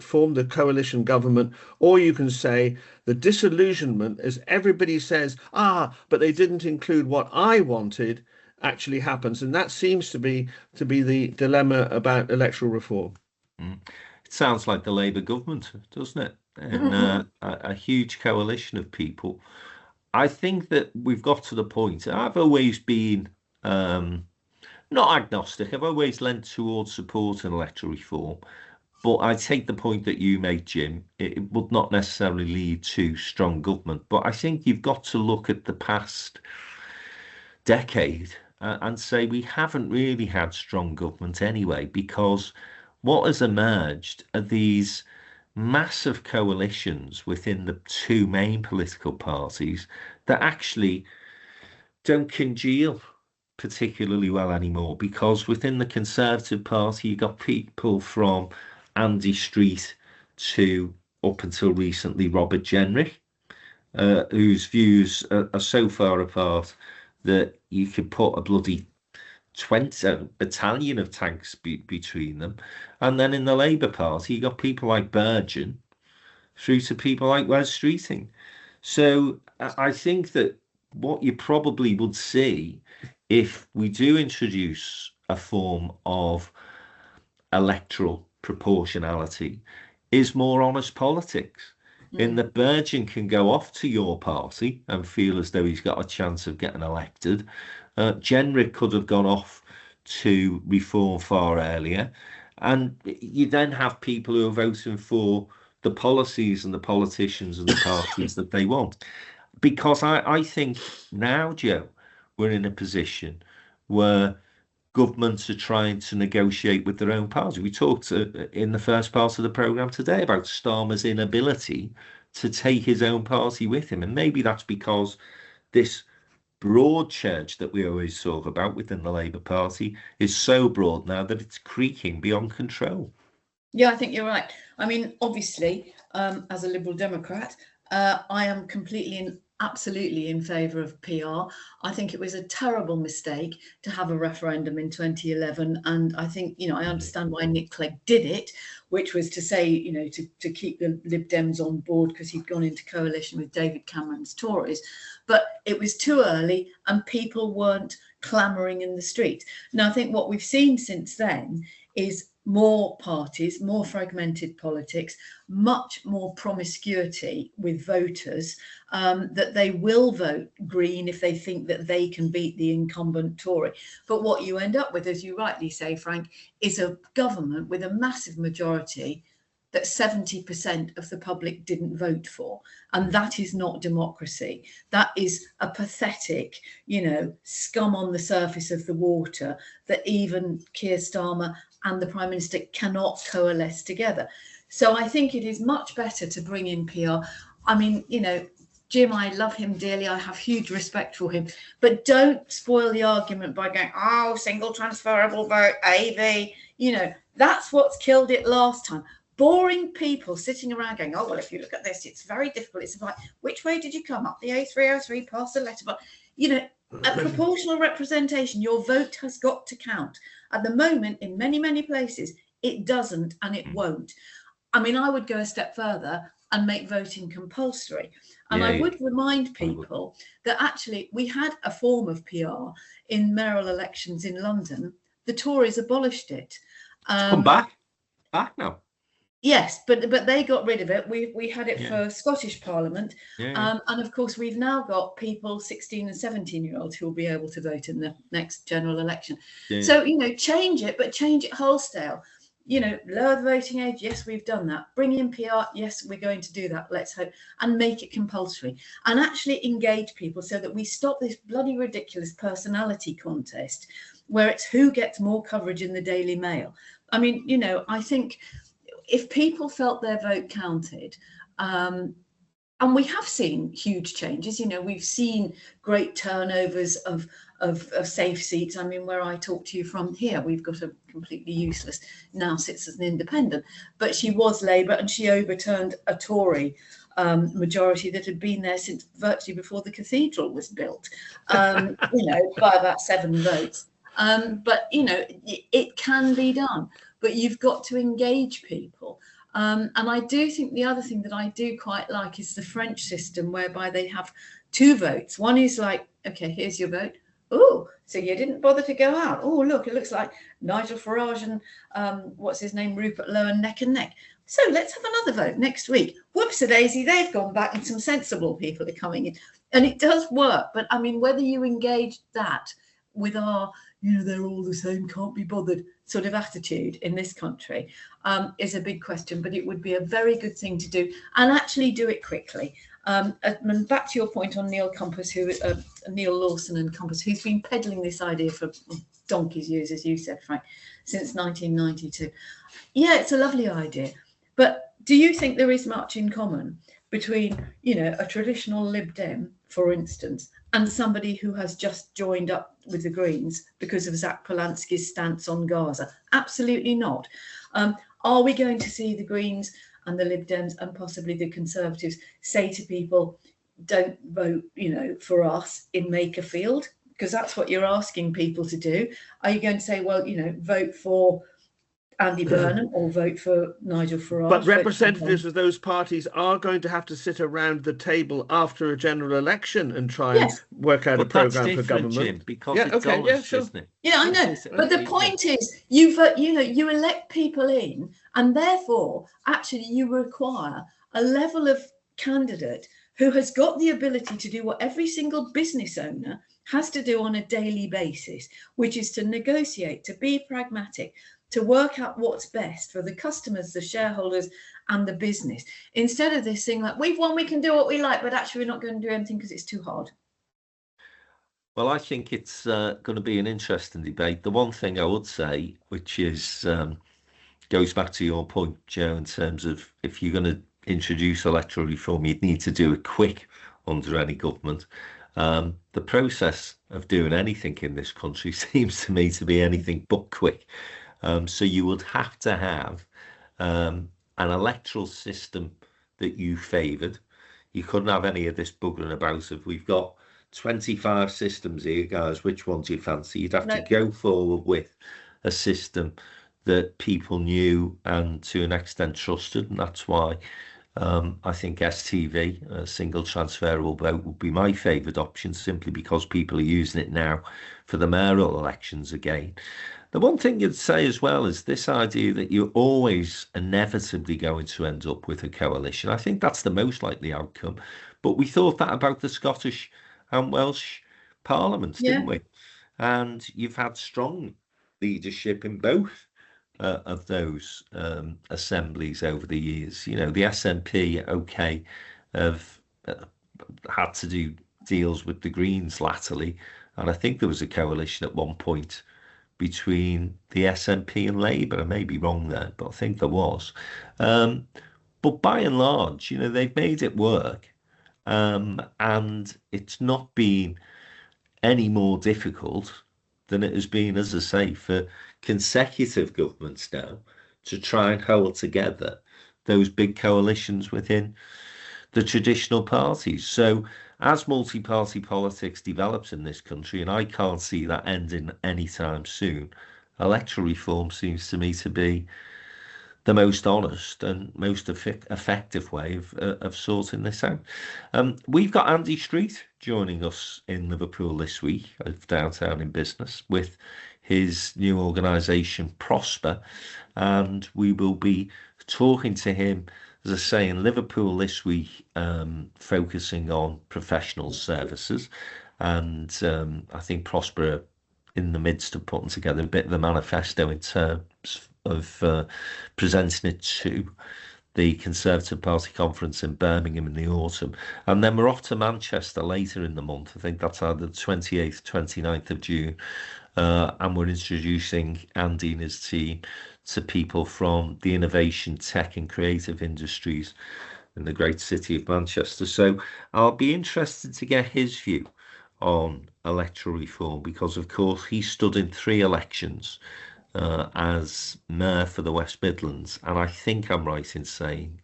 form the coalition government, or you can say the disillusionment as everybody says, but they didn't include what I wanted, actually happens. And that seems to be the dilemma about electoral reform. It sounds like the Labour government, doesn't it? And a huge coalition of people. I think that we've got to the point. I've always been not agnostic. I've always lent towards supporting electoral reform. But I take the point that you made, Jim. It would not necessarily lead to strong government. But I think you've got to look at the past decade and say we haven't really had strong government anyway, because what has emerged are these massive coalitions within the 2 main political parties that actually don't congeal particularly well anymore, because within the Conservative Party you got people from Andy Street to, up until recently, Robert Jenrick, whose views are so far apart that you could put a bloody 20 battalion of tanks between them. And then in the Labour Party, you got people like Burnham through to people like Wes Streeting. So I think that what you probably would see if we do introduce a form of electoral proportionality is more honest politics. In that Burnham can go off to your party and feel as though he's got a chance of getting elected. Jenrick could have gone off to Reform far earlier. And you then have people who are voting for the policies and the politicians and the parties that they want. Because I think now, Joe, we're in a position where governments are trying to negotiate with their own party. We talked in the first part of the programme today about Starmer's inability to take his own party with him. And maybe that's because this broad church that we always talk about within the Labour Party is so broad now that it's creaking beyond control. Yeah, I think you're right. I mean, obviously, as a Liberal Democrat, I am completely and absolutely in favour of PR. I think it was a terrible mistake to have a referendum in 2011. And I think, I understand why Nick Clegg did it, which was to say, to keep the Lib Dems on board because he'd gone into coalition with David Cameron's Tories. But it was too early and people weren't clamouring in the street. Now, I think what we've seen since then is more parties, more fragmented politics, much more promiscuity with voters, that they will vote Green if they think that they can beat the incumbent Tory. But what you end up with, as you rightly say, Frank, is a government with a massive majority that 70% of the public didn't vote for. And that is not democracy. That is a pathetic, scum on the surface of the water that even Keir Starmer and the Prime Minister cannot coalesce together. So I think it is much better to bring in PR. I mean, Jim, I love him dearly. I have huge respect for him. But don't spoil the argument by going, single transferable vote, AV. That's what's killed it last time. Boring people sitting around going, if you look at this, it's very difficult. It's about which way did you come up? The A303 past the letterbox. A proportional representation, your vote has got to count. At the moment, in many, many places, it doesn't and it won't. I mean, I would go a step further and make voting compulsory. And I would remind people that actually we had a form of PR in mayoral elections in London. The Tories abolished it. Come back now. Yes, but they got rid of it. We had it for Scottish Parliament. And of course, we've now got people 16 and 17-year-olds who will be able to vote in the next general election. So, change it, but change it wholesale. Lower the voting age. Yes, we've done that. Bring in PR. Yes, we're going to do that. Let's hope. And make it compulsory. And actually engage people so that we stop this bloody ridiculous personality contest where it's who gets more coverage in the Daily Mail. I mean, I think if people felt their vote counted, and we have seen huge changes, we've seen great turnovers of safe seats. I mean, where I talk to you from here, we've got a completely useless, now sits as an independent, but she was Labour and she overturned a Tory majority that had been there since virtually before the cathedral was built, by about 7 votes. But, it can be done. But you've got to engage people. And I do think the other thing that I do quite like is the French system whereby they have 2 votes. One is like, OK, here's your vote. Oh, so you didn't bother to go out. Oh, look, it looks like Nigel Farage and what's his name, Rupert Lowen, neck and neck. So let's have another vote next week. Whoops-a-daisy, they've gone back and some sensible people are coming in. And it does work. But I mean, whether you engage that with our, they're all the same, can't be bothered sort of attitude in this country is a big question, but it would be a very good thing to do and actually do it quickly. And back to your point on Neil Compass, Neil Lawson and Compass, who's been peddling this idea for donkey's years, as you said, Frank, since 1992. Yeah, it's a lovely idea. But do you think there is much in common between, a traditional Lib Dem, for instance, and somebody who has just joined up with the Greens because of Zach Polanski's stance on Gaza? Absolutely not. Are we going to see the Greens and the Lib Dems and possibly the Conservatives say to people, don't vote, for us in Makerfield, because that's what you're asking people to do. Are you going to say, well, vote for Andy Burnham or vote for Nigel Farage? But representatives of those parties are going to have to sit around the table after a general election and try and work out a programme for government. Jim, because it's honest, sure. isn't it? Yeah, I know. But the point is, you vote, you elect people in, and therefore, actually, you require a level of candidate who has got the ability to do what every single business owner has to do on a daily basis, which is to negotiate, to be pragmatic, to work out what's best for the customers, the shareholders, and the business. Instead of this thing like, we've won, we can do what we like, but actually we're not going to do anything because it's too hard. Well, I think it's going to be an interesting debate. The one thing I would say, which is goes back to your point, Joe, in terms of if you're going to introduce electoral reform, you'd need to do it quick under any government. The process of doing anything in this country seems to me to be anything but quick. So you would have to have an electoral system that you favoured. You couldn't have any of this buggering about of we've got 25 systems here, guys, which one do you fancy? You'd have to go forward with a system that people knew and to an extent trusted, and that's why I think STV, a single transferable vote, would be my favourite option, simply because people are using it now for the mayoral elections again. The one thing you'd say as well is this idea that you're always inevitably going to end up with a coalition. I think that's the most likely outcome. But we thought that about the Scottish and Welsh parliaments, didn't we? And you've had strong leadership in both of those assemblies over the years. The SNP, have had to do deals with the Greens latterly. And I think there was a coalition at one point between the SNP and Labour. I may be wrong there, but I think there was. But by and large, they've made it work. And it's not been any more difficult than it has been, as I say, for consecutive governments now to try and hold together those big coalitions within the traditional parties. So as multi-party politics develops in this country, and I can't see that ending anytime soon, electoral reform seems to me to be the most honest and most effective way of sorting this out. We've got Andy Street joining us in Liverpool this week of Downtown in Business with his new organisation Prosper, and we will be talking to him, as I say, in Liverpool this week, focusing on professional services. And I think Prosper are in the midst of putting together a bit of a manifesto in terms of presenting it to the Conservative Party conference in Birmingham in the autumn. And then we're off to Manchester later in the month. I think that's either the 28th, 29th of June. And we're introducing Andy and his team to people from the innovation, tech and creative industries in the great city of Manchester. So I'll be interested to get his view on electoral reform, because of course he stood in 3 elections as mayor for the West Midlands, and I think I'm right in saying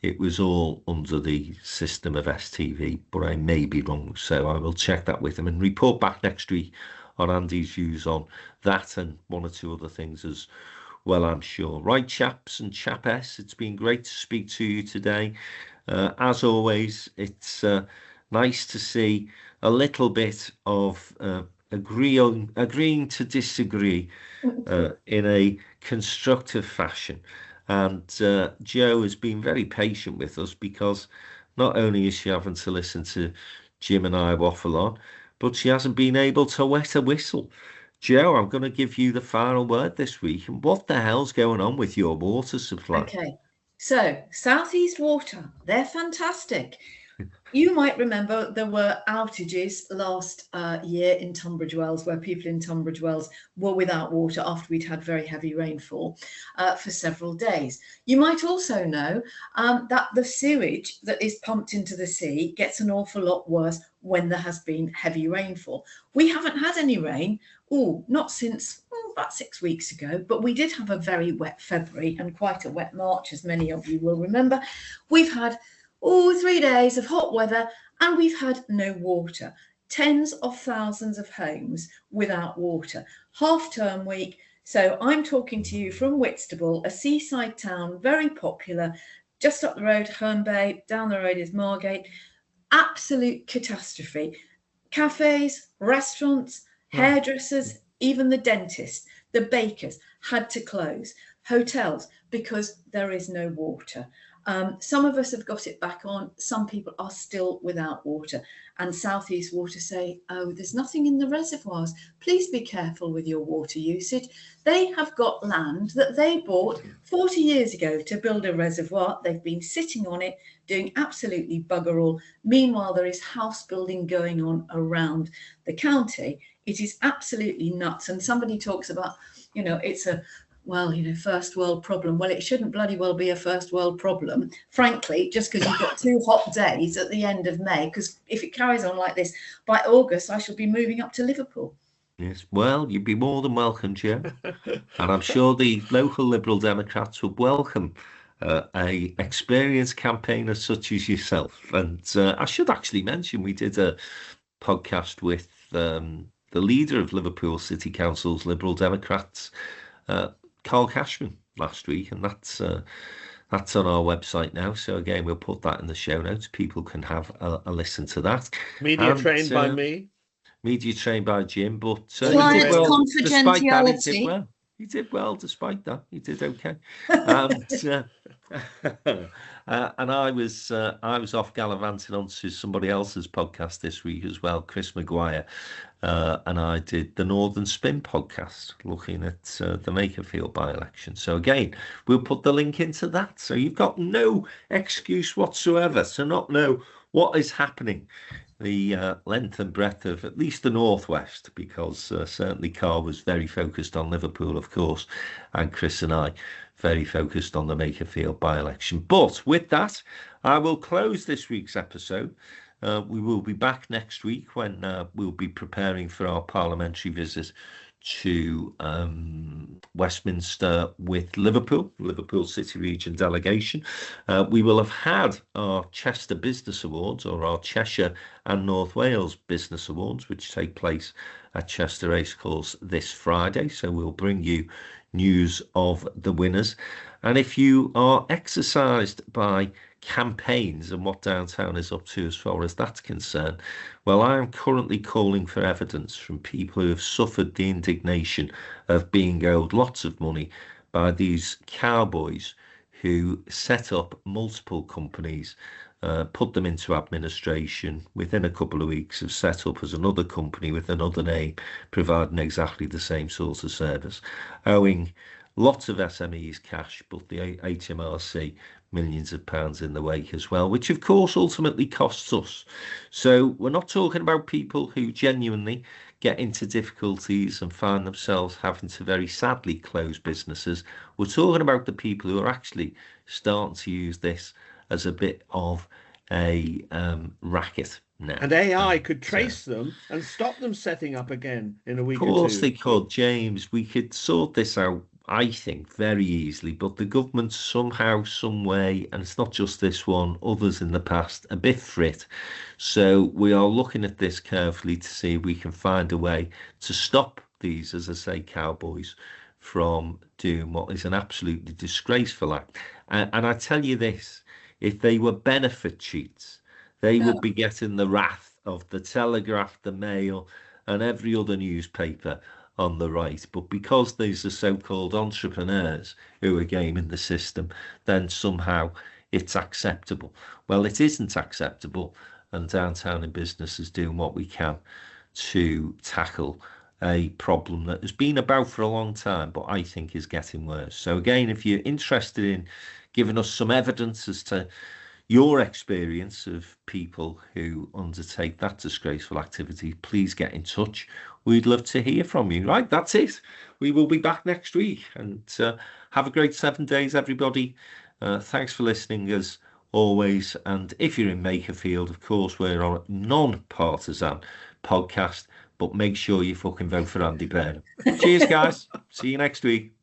it was all under the system of STV, but I may be wrong, so I will check that with him and report back next week on Andy's views on that and 1 or 2 other things as well, I'm sure. Right, chaps and chapess, it's been great to speak to you today. As always, it's nice to see a little bit of agreeing to disagree in a constructive fashion. And Jo has been very patient with us, because not only is she having to listen to Jim and I waffle on, but she hasn't been able to wet a whistle. Jo, I'm going to give you the final word this week. And what the hell's going on with your water supply? Okay, so South East Water, they're fantastic. You might remember there were outages last year in Tunbridge Wells, where people in Tunbridge Wells were without water after we'd had very heavy rainfall for several days. You might also know that the sewage that is pumped into the sea gets an awful lot worse when there has been heavy rainfall. We haven't had any rain, not since about 6 weeks ago, but we did have a very wet February and quite a wet March, as many of you will remember. We've had all 3 days of hot weather, and we've had no water. Tens of thousands of homes without water. Half-term week. So I'm talking to you from Whitstable, a seaside town, very popular. Just up the road, Herne Bay. Down the road is Margate. Absolute catastrophe. Cafes, restaurants, hairdressers, even the dentist, the bakers had to close. Hotels, because there is no water. Some of us have got it back on. Some people are still without water. And South East Water say, oh, there's nothing in the reservoirs. Please be careful with your water usage. They have got land that they bought 40 years ago to build a reservoir. They've been sitting on it, doing absolutely bugger all. Meanwhile, there is house building going on around the county. It is absolutely nuts. And somebody talks about, it's a first world problem. Well, it shouldn't bloody well be a first world problem, frankly, just because you've got 2 hot days at the end of May. Because if it carries on like this, by August, I shall be moving up to Liverpool. Yes, well, you'd be more than welcome, Jo. And I'm sure the local Liberal Democrats would welcome a experienced campaigner such as yourself. And I should actually mention, we did a podcast with the leader of Liverpool City Council's Liberal Democrats, Carl Cashman, last week, and that's on our website now. So again, we'll put that in the show notes. People can have a listen to that. Media trained by me. Media trained by Jim, but Client confidentiality. He did well despite that. He did okay. And I was off gallivanting onto somebody else's podcast this week as well, Chris Maguire, and I did the Northern Spin podcast looking at the Makerfield by-election. So again, we'll put the link into that. So you've got no excuse whatsoever to not know what is happening the length and breadth of at least the northwest, because certainly Carl was very focused on Liverpool, of course, and Chris and I very focused on the Makerfield by-election. But with that, I will close this week's episode. We will be back next week when we'll be preparing for our parliamentary visit to Westminster with Liverpool City Region delegation. We will have had our Chester Business Awards, or our Cheshire and North Wales Business Awards, which take place at Chester Racecourse this Friday. So we'll bring you news of the winners. And if you are exercised by campaigns and what downtown is up to as far as that's concerned, well, I am currently calling for evidence from people who have suffered the indignation of being owed lots of money by these cowboys who set up multiple companies, put them into administration, within a couple of weeks have set up as another company with another name, providing exactly the same sort of service, owing lots of SMEs cash, but the HMRC millions of pounds in the wake as well, which of course ultimately costs us. So we're not talking about people who genuinely get into difficulties and find themselves having to very sadly close businesses. We're talking about the people who are actually starting to use this as a bit of a racket now. And AI could trace them and stop them setting up again in a week or two. Of course they could, James. We could sort this out, I think, very easily, but the government somehow, some way, and it's not just this one, others in the past, a bit frit. So we are looking at this carefully to see if we can find a way to stop these, as I say, cowboys from doing what is an absolutely disgraceful act. And I tell you this, if they were benefit cheats, they would be getting the wrath of the Telegraph, the Mail, and every other newspaper on the right. But because these are so-called entrepreneurs who are gaming the system, then somehow it's acceptable. Well, it isn't acceptable, and Downtown in Business is doing what we can to tackle a problem that has been about for a long time, but I think is getting worse. So again, if you're interested in giving us some evidence as to your experience of people who undertake that disgraceful activity, please get in touch. We'd love to hear from you. Right, that's it. We will be back next week, and have a great 7 days, everybody. Thanks for listening as always. And if you're in Makerfield, of course, we're on a non-partisan podcast, but make sure you fucking vote for Andy Burnham. Cheers, guys. See you next week.